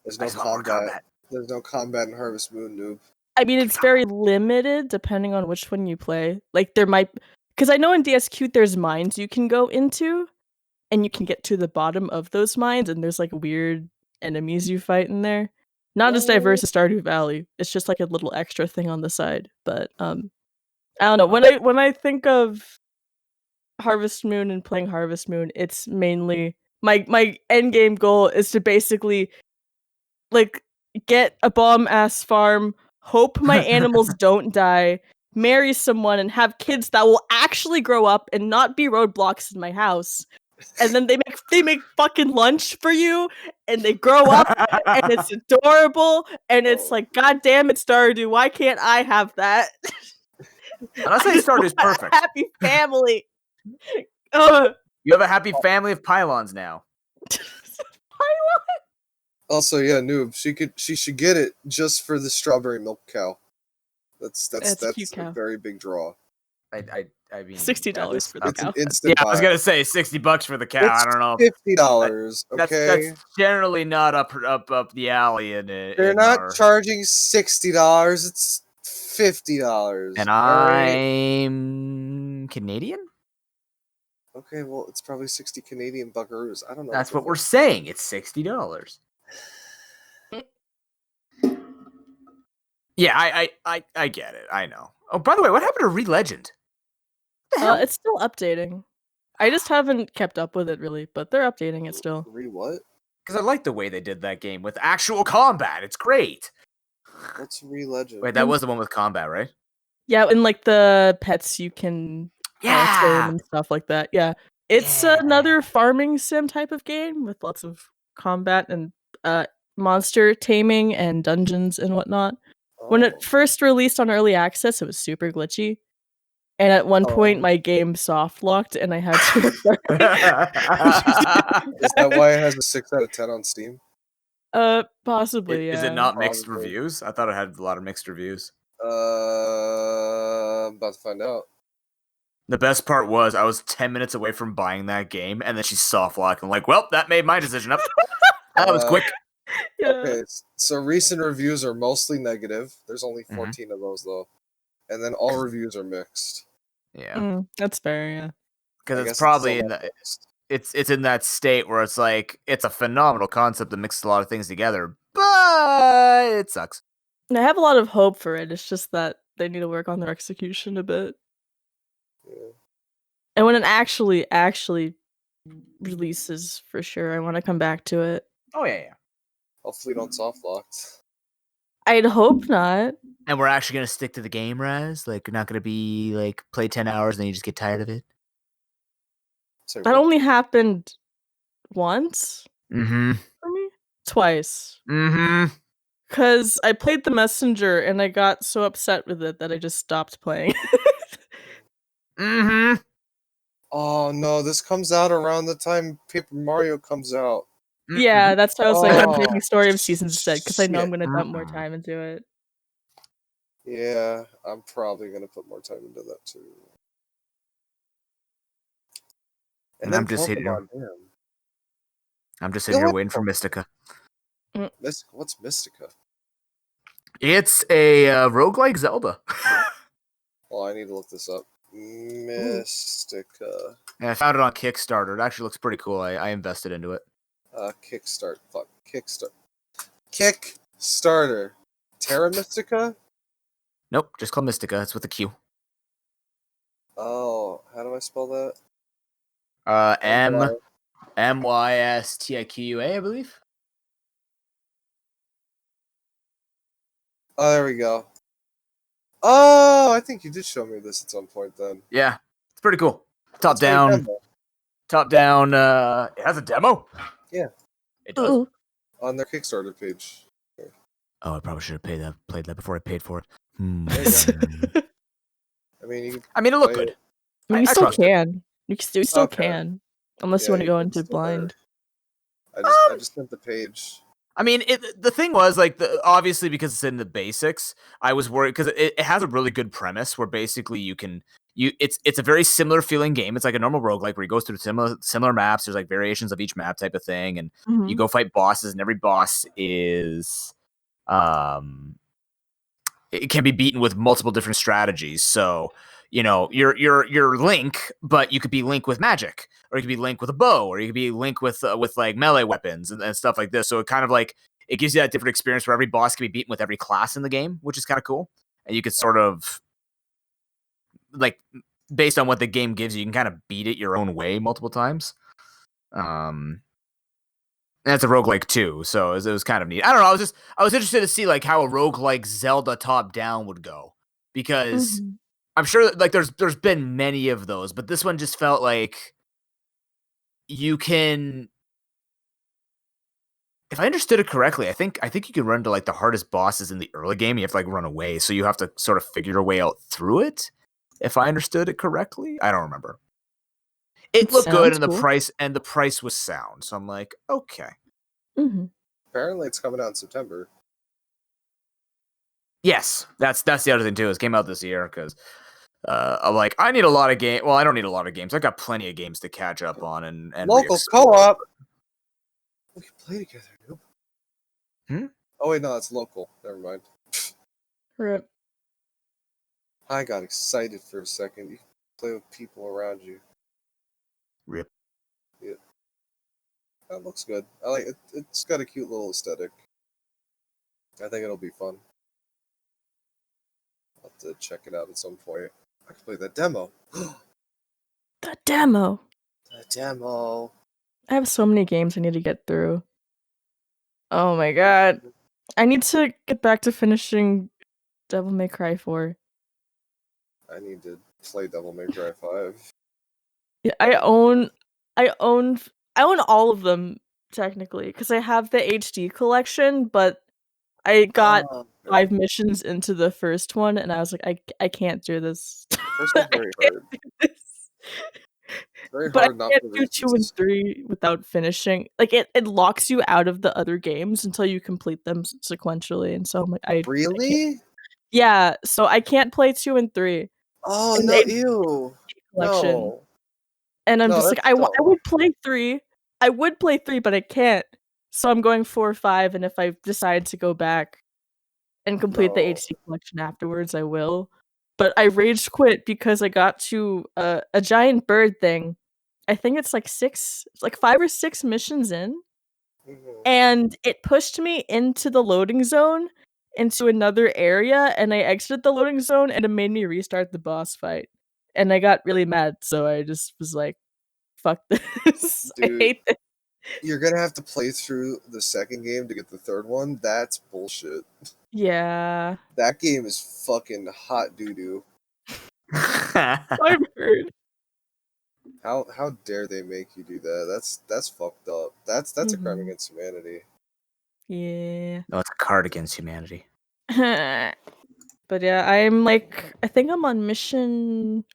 There's no combat. There's no combat in Harvest Moon, noob. I mean, it's very limited depending on which one you play. Like, there might, because I know in DSQ there's mines you can go into, and you can get to the bottom of those mines, and there's like weird enemies you fight in there. Not as diverse as Stardew Valley. It's just like a little extra thing on the side. But I don't know. When I think of Harvest Moon and playing Harvest Moon, it's mainly my end game goal is to basically like get a bomb ass farm, hope my animals don't die, marry someone, and have kids that will actually grow up and not be roadblocks in my house. And then they make fucking lunch for you, and they grow up, and it's adorable, and it's like, God damn it, Stardew, why can't I have that? I say Stardew's perfect. Happy family. You have a happy family of pylons now. Also, yeah, noob. She should get it just for the strawberry milk cow. That's a cute cow. Very big draw. I mean, $60 for the cow. An instant buy. I was gonna say $60 for the cow. I don't know. $50. Okay, that's generally not up the alley in it. They're not charging $60. It's $50. And Alright. I'm Canadian? Okay, well, it's probably 60 Canadian buckaroos. I don't know. That's what we're saying. It's $60. Yeah, I get it. I know. Oh, by the way, what happened to Re-Legend? It's still updating. I just haven't kept up with it really, but they're updating it still. What? Because I like the way they did that game with actual combat. It's great. What's Re-Legend? Wait, that was the one with combat, right? Yeah, and like the pets you can tame and stuff like that. Yeah. It's another farming sim type of game with lots of combat and monster taming and dungeons and whatnot. When it first released on early access, it was super glitchy. And at one point, my game soft locked, and I had to restart. Is that why it has a 6 out of 10 on Steam? Possibly. Is it not mixed reviews? I thought it had a lot of mixed reviews. I'm about to find out. The best part was I was 10 minutes away from buying that game, and then she soft locked. I'm like, well, that made my decision up. That was quick. Yeah. Okay, so recent reviews are mostly negative. There's only 14 of those though, and then all reviews are mixed. Yeah, that's fair. Yeah, because it's probably it's in that state where it's like it's a phenomenal concept that mixes a lot of things together, but it sucks. And I have a lot of hope for it. It's just that they need to work on their execution a bit. Yeah. And when it actually releases, for sure, I want to come back to it. Oh yeah. Hopefully, don't soft locked. I'd hope not. And we're actually gonna stick to the game, Raz. Like, you're not gonna be like play 10 hours and then you just get tired of it. That only happened once. For me, twice. Mm-hmm. Because I played the Messenger and I got so upset with it that I just stopped playing. Oh no, this comes out around the time Paper Mario comes out. Yeah, that's why I was like, I'm taking Story of Seasons instead, because I know I'm going to dump more time into it. Yeah, I'm probably going to put more time into that too. And I'm just sitting here. I'm just sitting here waiting for Mystica. What's Mystica? It's a roguelike Zelda. Well, I need to look this up. Mystica. And I found it on Kickstarter. It actually looks pretty cool. I invested into it. Kickstart. Fuck. Kickstarter. Terra Mystica? Nope, just called Mystica. It's with a Q. Oh, how do I spell that? Mystica, I believe. Oh, there we go. Oh, I think you did show me this at some point then. Yeah, it's pretty cool. Top down. It has a demo? Yeah. It does. On their Kickstarter page. Oh, I probably should have played that before I paid for it. I mean, it looked good. You still can. You still can. Unless you want to go into blind. I just sent the page. I mean, the thing was, like, obviously, because it's in the basics, I was worried, because it has a really good premise where basically it's a very similar feeling game. It's like a normal roguelike where you go through similar maps. There's like variations of each map type of thing, and you go fight bosses, and every boss is it can be beaten with multiple different strategies. So, you're Link, but you could be Link with magic, or you could be Link with a bow, or you could be Link with like melee weapons and stuff like this. So it kind of like it gives you that different experience where every boss can be beaten with every class in the game, which is kind of cool. And you could sort of like, based on what the game gives you, you can kind of beat it your own way multiple times. And it's a roguelike too, so it was kind of neat. I don't know. I was interested to see like how a roguelike Zelda top down would go, because I'm sure that, like, there's been many of those, but this one just felt like you can. If I understood it correctly, I think you can run into like the hardest bosses in the early game. You have to like run away, so you have to sort of figure your way out through it. If I understood it correctly, I don't remember. It looked good, and the price was sound. So I'm like, okay. Apparently, it's coming out in September. Yes, that's the other thing too. It came out this year because I'm like, I need a lot of games. Well, I don't need a lot of games. I got plenty of games to catch up on and local co-op. We can play together, noob. Oh wait, no, it's local. Never mind. Rip. I got excited for a second. You can play with people around you. Rip. Yeah. That looks good. I like it. It's got a cute little aesthetic. I think it'll be fun. I'll have to check it out at some point. I can play that demo. The demo. The demo. I have so many games I need to get through. Oh my god. I need to get back to finishing Devil May Cry 4. I need to play Devil May Cry 5. Yeah, I own all of them technically because I have the HD collection, but I got 5 missions into the first one and I was like, I can't do this. First one's very hard. Very But hard I not can't for the do 2 and 3 without finishing. Like it locks you out of the other games until you complete them sequentially, and so I'm like, Really? yeah. So I can't play 2 and 3. Oh in no! the Ew. collection. No. And I'm No, just like, that's I dumb. would play 3. I would play 3, but I can't. So I'm going 4 or 5, and if I decide to go back and complete the No. HD collection afterwards, I will. But I rage quit because I got to a giant bird thing. I think it's like 5 or 6 missions in, and it pushed me into the loading zone, into another area, and I exited the loading zone, and it made me restart the boss fight. And I got really mad, so I just was like, fuck this. Dude, I hate this. You're gonna have to play through the second game to get the third one. That's bullshit. Yeah. That game is fucking hot doo doo. I've heard. How dare they make you do that? That's fucked up. That's a crime against humanity. Yeah. No, it's a card against humanity. But yeah, I'm like, I think I'm on mission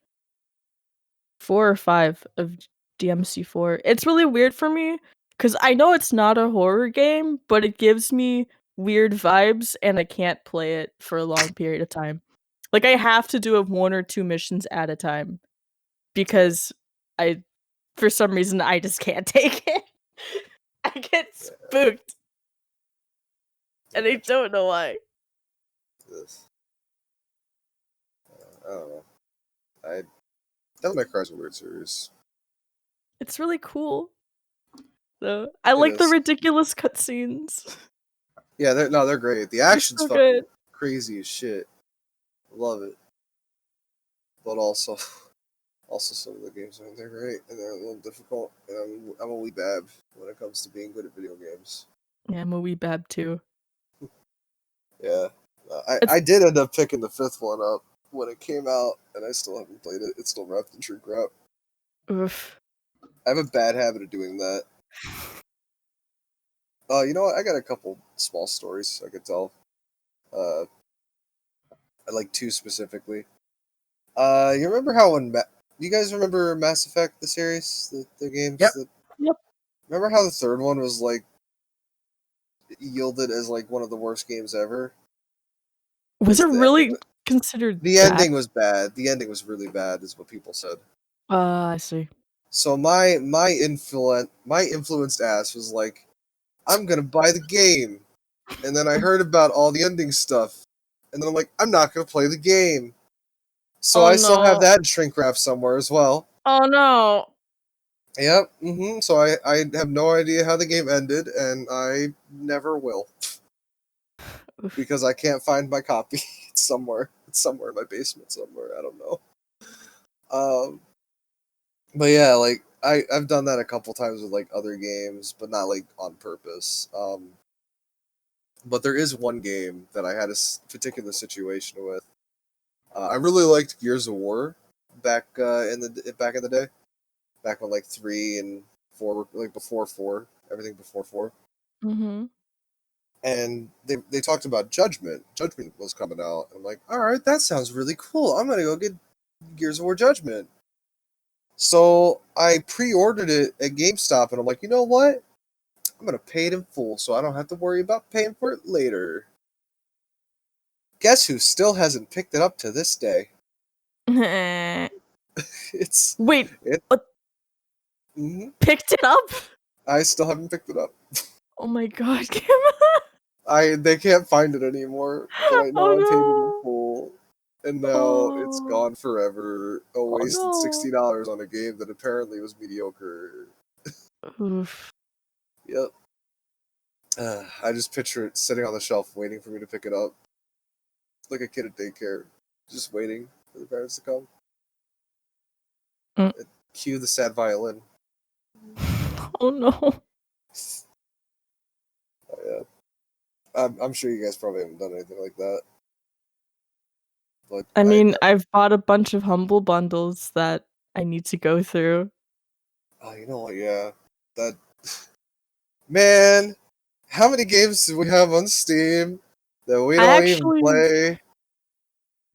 4 or 5 of DMC4. It's really weird for me because I know it's not a horror game, but it gives me weird vibes and I can't play it for a long period of time. Like I have to do 1 or 2 missions at a time because for some reason I just can't take it. I get spooked. And I don't know why. This. I don't know. Devil May Cry's a weird series. It's really cool. So I like the ridiculous cutscenes. Yeah, they're great. The action's so fucking good. crazy as shit. Love it. But also some of the games they're great and they're a little difficult. And I'm a wee bab when it comes to being good at video games. Yeah, I'm a wee bab too. Yeah, I did end up picking the 5th one up when it came out, and I still haven't played it. It's still wrapped in shrink wrap. Oof. I have a bad habit of doing that. You know what? I got a couple small stories I could tell. I like 2 specifically. You remember how when do you guys remember Mass Effect, the series, the games? Yep. Yep. Remember how the 3rd one was like yielded as like one of the worst games ever? Was it really considered the bad? ending was bad. The ending was really bad, is what people said. I see. So my influenced ass was like, I'm gonna buy the game, and then I heard about all the ending stuff, and then I'm like, I'm not gonna play the game. So I still have that in shrink wrap somewhere as well. Oh no. Yep. So I have no idea how the game ended, and I never will. Because I can't find my copy. It's somewhere. It's somewhere in my basement somewhere. I don't know. But yeah, like I've done that a couple times with like other games, but not like on purpose. But there is one game that I had a particular situation with. I really liked Gears of War back in the day, back when like 3 and 4, like before 4, everything before 4. And they talked about Judgment. Judgment was coming out. I'm like, all right, that sounds really cool. I'm gonna go get Gears of War Judgment. So I pre-ordered it at GameStop, and I'm like, you know what? I'm gonna pay it in full, so I don't have to worry about paying for it later. Guess who still hasn't picked it up to this day? It's wait. What? Picked it up? I still haven't picked it up. Oh my god, they can't find it anymore, but I know I paid it in full. And now it's gone forever. Wasted no. $60 on a game that apparently was mediocre. Oof. Yep. I just picture it sitting on the shelf waiting for me to pick it up. Like a kid at daycare. Just waiting for the parents to come. Cue the sad violin. Oh no. Yeah. I'm sure you guys probably haven't done anything like that. But I mean, I've bought a bunch of Humble bundles that I need to go through. Oh, you know what? Yeah. That. Man, how many games do we have on Steam that we don't even play?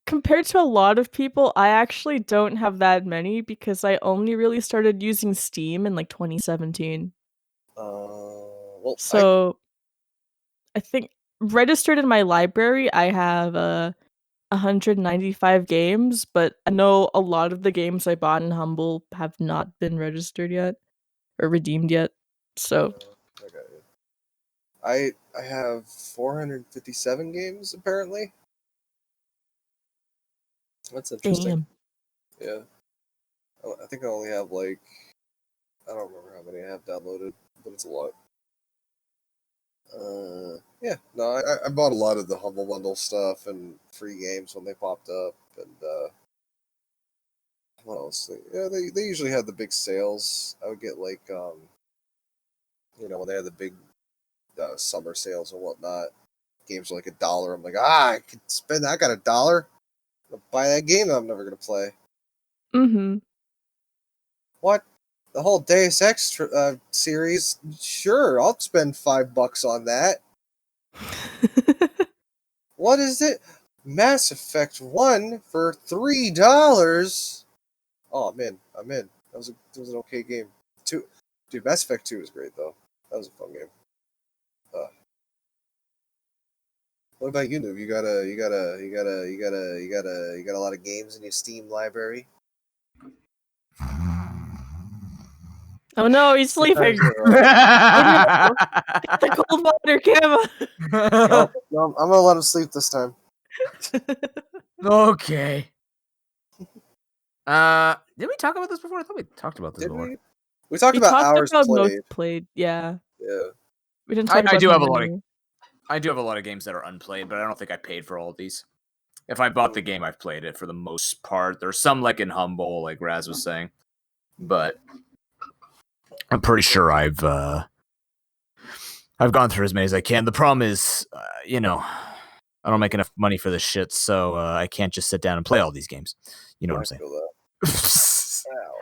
Compared to a lot of people, I actually don't have that many because I only really started using Steam in like 2017. Well, so I think registered in my library, I have 195 games, but I know a lot of the games I bought in Humble have not been registered yet or redeemed yet. So I got you. I have 457 games apparently. That's interesting. Damn. Yeah. I think I only have I don't remember how many I have downloaded, but it's a lot. Yeah. No, I bought a lot of the Humble Bundle stuff and free games when they popped up, and what else? They usually had the big sales. I would get when they had the big summer sales and whatnot. Games are like $1. I'm like, I can spend. I got $1. I'll buy that game that I'm never gonna play. Mm-hmm. What? The whole Deus Ex series? Sure, I'll spend $5 on that. What is it? Mass Effect 1 for $3. Oh, I'm in. That was an okay game. Dude, Mass Effect 2 was great though. That was a fun game. What about you, Noob? You got a lot of games in your Steam library? Oh no, he's sleeping. Oh no. Get the cold water, Gamma. No, I'm gonna let him sleep this time. Okay. Did we talk about this before? I thought we talked about this before. We talked about hours played. Most played. Yeah. We didn't talk about I do have a lot of games that are unplayed, but I don't think I paid for all of these. If I bought the game, I've played it for the most part. There's some like in Humble, like Raz was saying, but I'm pretty sure I've gone through as many as I can. The problem is, I don't make enough money for this shit, so I can't just sit down and play all these games. You know what I'm saying?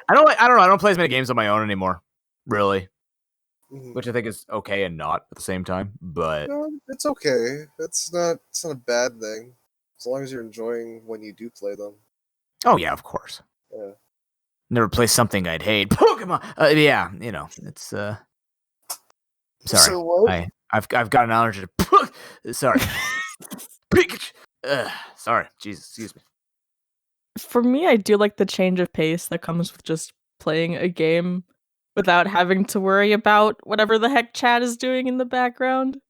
I don't play as many games on my own anymore, really. Which I think is okay and not at the same time, but it's okay. It's not a bad thing as long as you're enjoying when you do play them. Oh yeah, of course. Yeah. Never play something I'd hate. Pokemon. Yeah, it's sorry. So what? I've got an allergy to. Sorry. Pikachu. Sorry. Jesus. Excuse me. For me, I do like the change of pace that comes with just playing a game without having to worry about whatever the heck chat is doing in the background.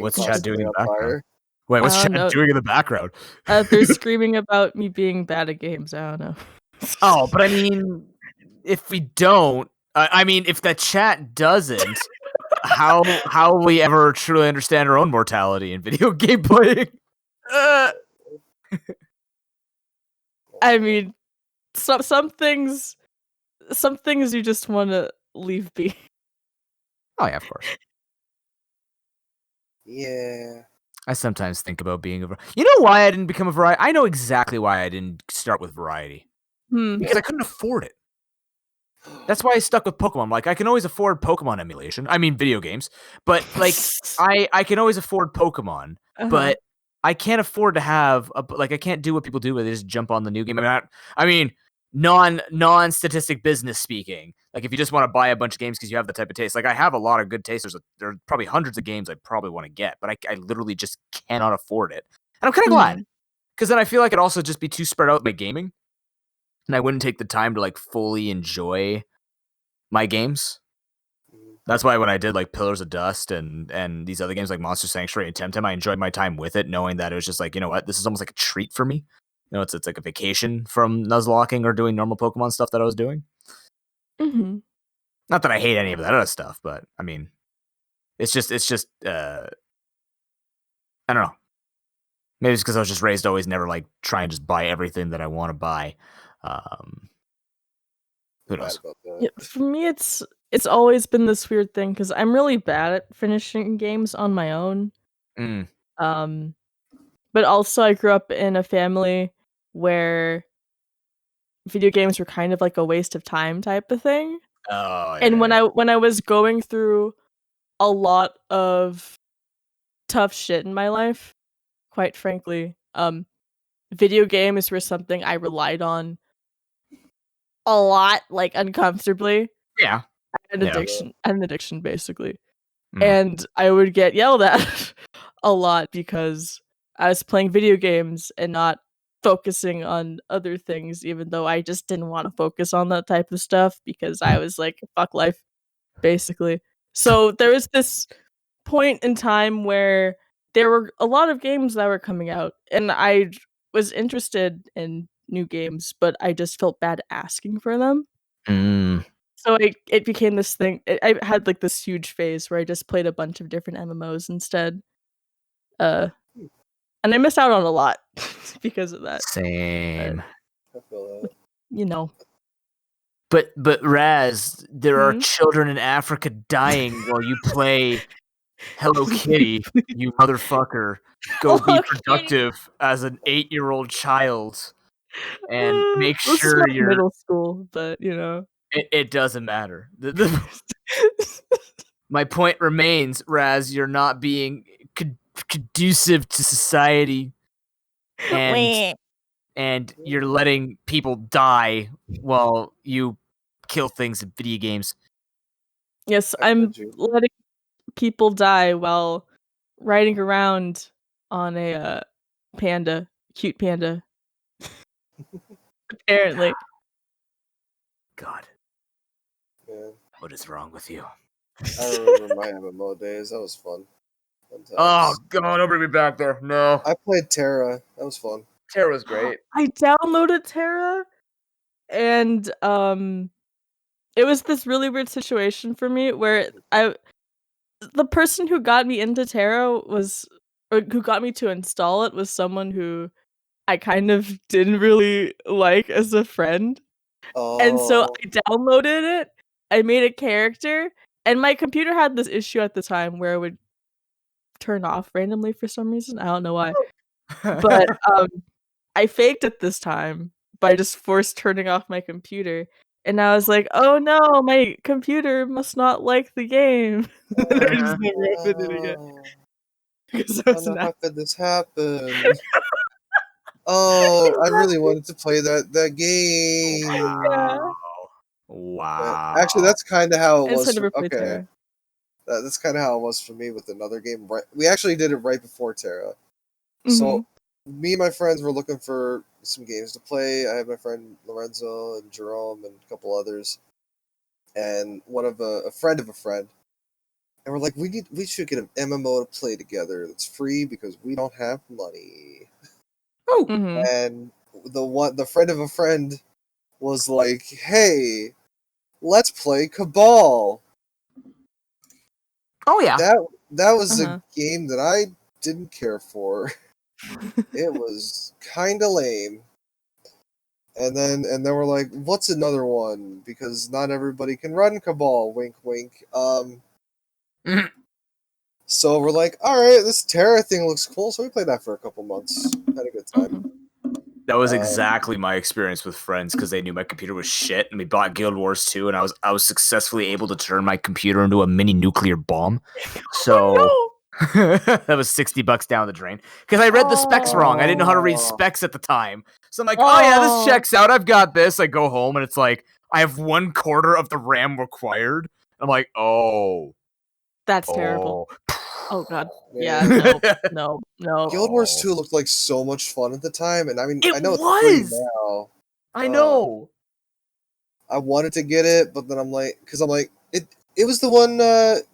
What's chat doing in the background? Wait, what's chat doing in the background? They're screaming about me being bad at games. I don't know. Oh, but I mean, if we don't, if the chat doesn't, how will we ever truly understand our own mortality in video game playing? I mean, some things you just want to leave be. Oh yeah, of course. Yeah. I sometimes think about being You know why I didn't become a variety? I know exactly why I didn't start with variety. Because I couldn't afford it. That's why I stuck with Pokemon. Like, I can always afford Pokemon emulation. I mean, video games. But, like, I can always afford Pokemon. But I can't afford to have, I can't do what people do where they just jump on the new game. I mean, non-statistic business speaking. Like, if you just want to buy a bunch of games because you have the type of taste. Like, I have a lot of good taste. There are probably hundreds of games I probably want to get. But I literally just cannot afford it. And I'm kind of glad. Because then I feel like it'd also just be too spread out by gaming. And I wouldn't take the time to, like, fully enjoy my games. That's why when I did like Pillars of Dust and these other games like Monster Sanctuary and Temtem, I enjoyed my time with it, knowing that it was just like, you know what, this is almost like a treat for me. You know, it's like a vacation from Nuzlocking or doing normal Pokemon stuff that I was doing. Mm-hmm. Not that I hate any of that other stuff, but I mean, it's just I don't know. Maybe it's because I was just raised to always never like try and just buy everything that I want to buy. Who knows? Yeah, for me, it's always been this weird thing because I'm really bad at finishing games on my own. But also I grew up in a family where video games were kind of like a waste of time type of thing. Oh, yeah. And when I was going through a lot of tough shit in my life, quite frankly, video games were something I relied on a lot, like uncomfortably. Yeah. An addiction basically. Mm. And I would get yelled at a lot because I was playing video games and not focusing on other things, even though I just didn't want to focus on that type of stuff because I was like, fuck life, basically. So there was this point in time where there were a lot of games that were coming out, and I was interested in new games, but I just felt bad asking for them. So it became this thing. I had like this huge phase where I just played a bunch of different MMOs instead. And I missed out on a lot because of that. Same. But, you know. But Raz, there are children in Africa dying while you play Hello Kitty, you motherfucker. Go be productive as an 8-year-old child. And make sure you're middle school, but you know. It doesn't matter. My point remains, Raz, you're not being conducive to society. And you're letting people die while you kill things in video games. Yes, I'm letting people die while riding around on a cute panda. Apparently. God. Yeah. What is wrong with you? I remember my MMO days. That was fun. Oh, God, don't bring me back there. No. I played Terra. That was fun. Terra was great. I downloaded Terra, and it was this really weird situation for me where the person who got me into Terra who got me to install it was someone who I kind of didn't really like as a friend. Oh. And so I downloaded it, I made a character, and my computer had this issue at the time where it would turn off randomly for some reason. I don't know why. But I faked it this time by just forced turning off my computer. And I was like, oh no, my computer must not like the game. And I just never opened it again. Because I don't know how could this happen. Oh, I really wanted to play that game. Yeah. Wow. Actually, that's kind of how it was. Okay. That's kind of how it was for me with another game. Right, we actually did it right before Terra. Mm-hmm. So, me and my friends were looking for some games to play. I had my friend Lorenzo and Jerome and a couple others, and a friend of a friend. And we're like, we should get an MMO to play together that's free because we don't have money. Oh. Mm-hmm. And the friend of a friend was like, hey, let's play Cabal. Oh yeah. That was a game that I didn't care for. It was kind of lame. And then we're like, what's another one? Because not everybody can run Cabal. Wink, wink. So we're like, all right, this Terra thing looks cool. So we played that for a couple months. Had a good time. That was exactly my experience with friends because they knew my computer was shit, and we bought Guild Wars 2, and I was successfully able to turn my computer into a mini nuclear bomb. So that was $60 down the drain because I read the specs wrong. I didn't know how to read specs at the time. So I'm like, oh yeah, this checks out. I've got this. I go home and it's like I have 1/4 of the RAM required. I'm like, oh, that's terrible. Oh god. Yeah, no. Guild Wars 2 looked like so much fun at the time, and I mean, I know it's free now. I know. I wanted to get it, but then I'm like, It was the one.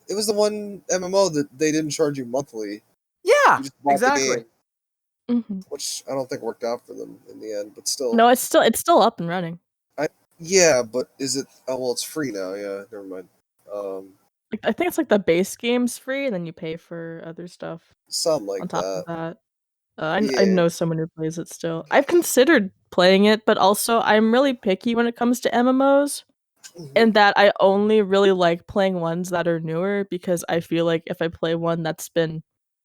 It was the one MMO that they didn't charge you monthly. Yeah, You just bought the exactly. game, Mhm. which I don't think worked out for them in the end. But still, No, it's still up and running. yeah. But is it? Oh well, it's free now. Yeah, never mind. I think it's like the base game's free, and then you pay for other stuff Something like on top that. of that. I Yeah. know someone who plays it still. I've considered playing it, but also I'm really picky when it comes to MMOs, Mhm. and that I only really like playing ones that are newer because I feel like if I play one that's been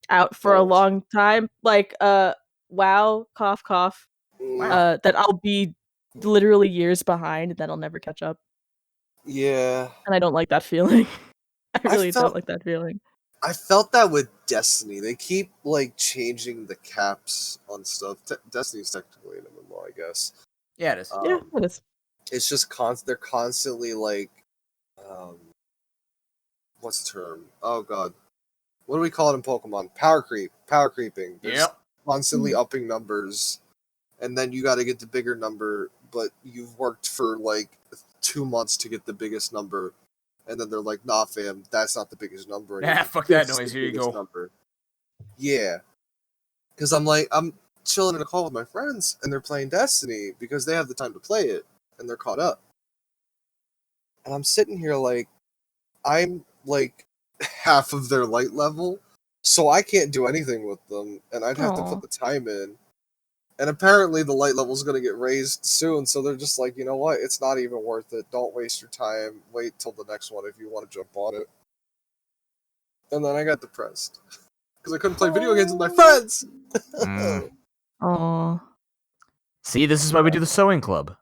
out for a Old. long time, like WoW, cough cough, Wow. that I'll be literally years behind and then I'll never catch up. Yeah. And I don't like that feeling. I I really felt- don't like that feeling. I felt that with Destiny. They keep like changing the caps on stuff. Destiny's technically an MMO, I guess. Yeah, it is. Yeah, it is. It's just they're constantly like, what's the term? Oh god, what do we call it in Pokemon? Power creeping. They're just constantly upping numbers, and then you got to get the bigger number, but you've worked for like 2 months to get the biggest number, and then they're like, nah, fam, that's not the biggest number anymore. Yeah, fuck that This is noise. the Here you biggest go. number. Yeah, because I'm chilling in a call with my friends, and they're playing Destiny because they have the time to play it, and they're caught up. And I'm sitting here like, I'm like half of their light level, so I can't do anything with them, and I'd have to Aw. put the time in. And apparently the light level's going to get raised soon, so they're just like, you know what, it's not even worth it. Don't waste your time. Wait till the next one if you want to jump on it. And then I got depressed because I couldn't play video games with my friends. Mm. Aw. See, this is why we do the sewing club.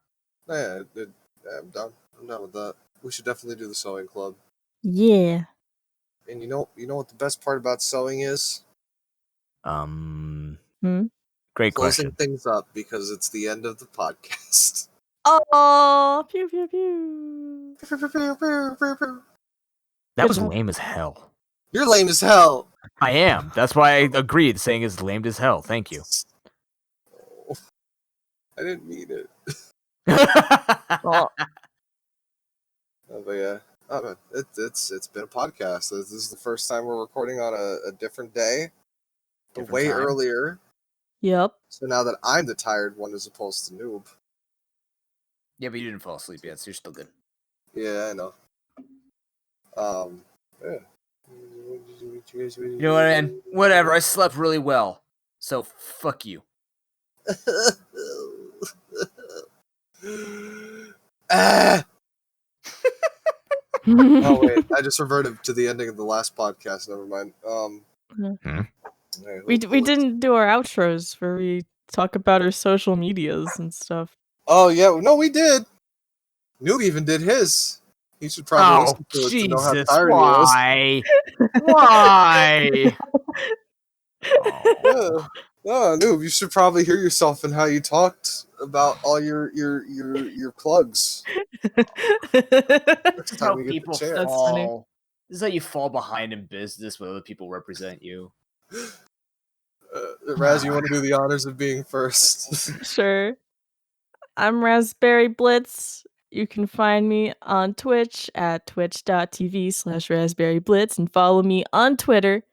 Yeah, I'm done. I'm done with that. We should definitely do the sewing club. Yeah. And you know what the best part about sewing is? Great Closing question. things up because it's the end of the podcast. Oh, pew pew pew. That was job. lame as hell. You're lame as hell. I am. That's why I agreed. Saying is lame as hell. Thank you. I didn't mean it. Oh, But yeah, it's been a podcast. This is the first time we're recording on a different day, Different way time. earlier. yep. So now that I'm the tired one as opposed to Noob. Yeah, but you didn't fall asleep yet, so you're still good. Yeah, I know. Yeah. You know what, man? Whatever. I slept really well, so fuck you. Ah! Oh wait, I just reverted to the ending of the last podcast. Never mind. We didn't do our outros where we talk about our social medias and stuff. Oh yeah, no, we did. Noob even did his. He should probably Oh, listen to it to know how Jesus. tired he is. Why? Why? Yeah. Oh, Noob, you should probably hear yourself and how you talked about all your plugs. Next time How you get people the chance. That's funny. fall. This is how you fall behind in business when other people represent you. Raz, you want to do the honors of being first? Sure. I'm RazzberryBlitz. You can find me on Twitch at twitch.tv/RazzberryBlitz and follow me on Twitter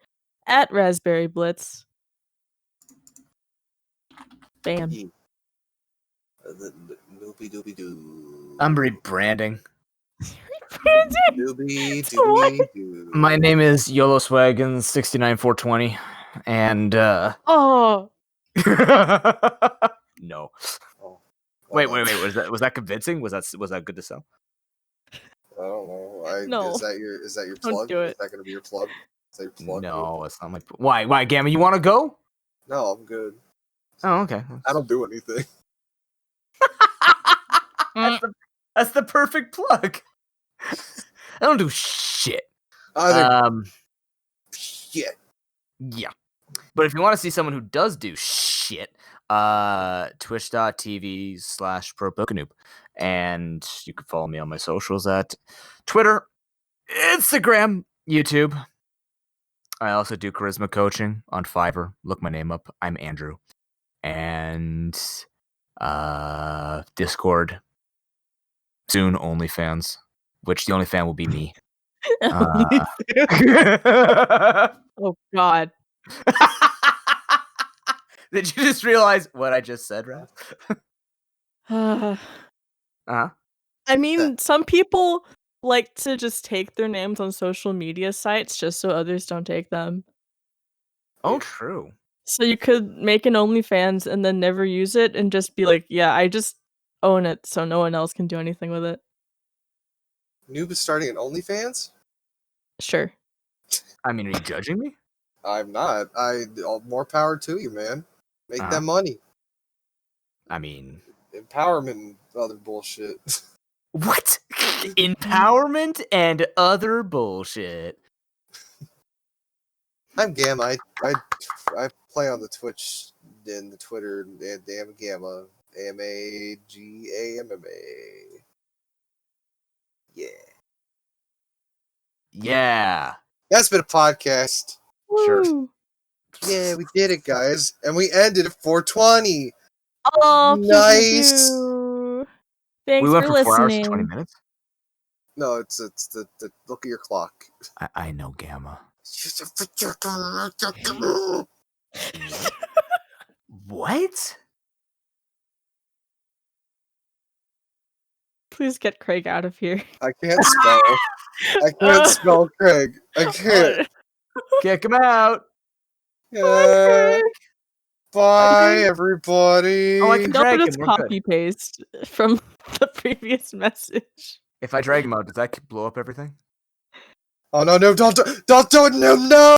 at RazzberryBlitz. Bam. Noobie doobie doo. I'm rebranding. Doobie So what? doobie doo. My name is YOLO Swaggin 69420, and Oh. no. Oh, Wait. Was that convincing? Was that good to sell? I don't know. No. Is that your Don't plug? do it. Is that going to be your plug? Is that your plug? No, it's not my. Why, Gamma? You want to go? No, I'm good. Oh, okay. I don't do anything. That's the perfect plug. I don't do shit. Shit. Yeah. But if you want to see someone who does do shit, twitch.tv/ProPokeNoob. And you can follow me on my socials at Twitter, Instagram, YouTube. I also do charisma coaching on Fiverr. Look my name up. I'm Andrew. And Discord. Soon OnlyFans, which the only fan will be me. Oh God. Did you just realize what I just said, Raz? Uh-huh. I mean, some people like to just take their names on social media sites just so others don't take them. Oh, true. So you could make an OnlyFans and then never use it and just be like, yeah, I just own it so no one else can do anything with it. Noob is starting an OnlyFans? Sure. I mean, are you judging me? I'm not. More power to you, man. Make that money. I mean, empowerment and other bullshit. What? Empowerment and other bullshit. I'm Gamma. I play on the Twitch and the Twitter and the AmaGamma. AmaGamma. Yeah. Yeah. That's been a podcast. Sure. Woo. Yeah, we did it, guys. And we ended at 4:20. Oh, Nice. pew. Thanks We went for for 4 hours listening. and 20 minutes? No, it's the look at your clock. I know, Gamma. What? Please get Craig out of here. I can't spell. I can't spell Craig. I can't. Kick him out. Yeah. Bye, everybody. Oh, I can Don't drag just him. We're good. copy paste from the previous message. If I drag him out, does that blow up everything? Oh no! Don't do it! No!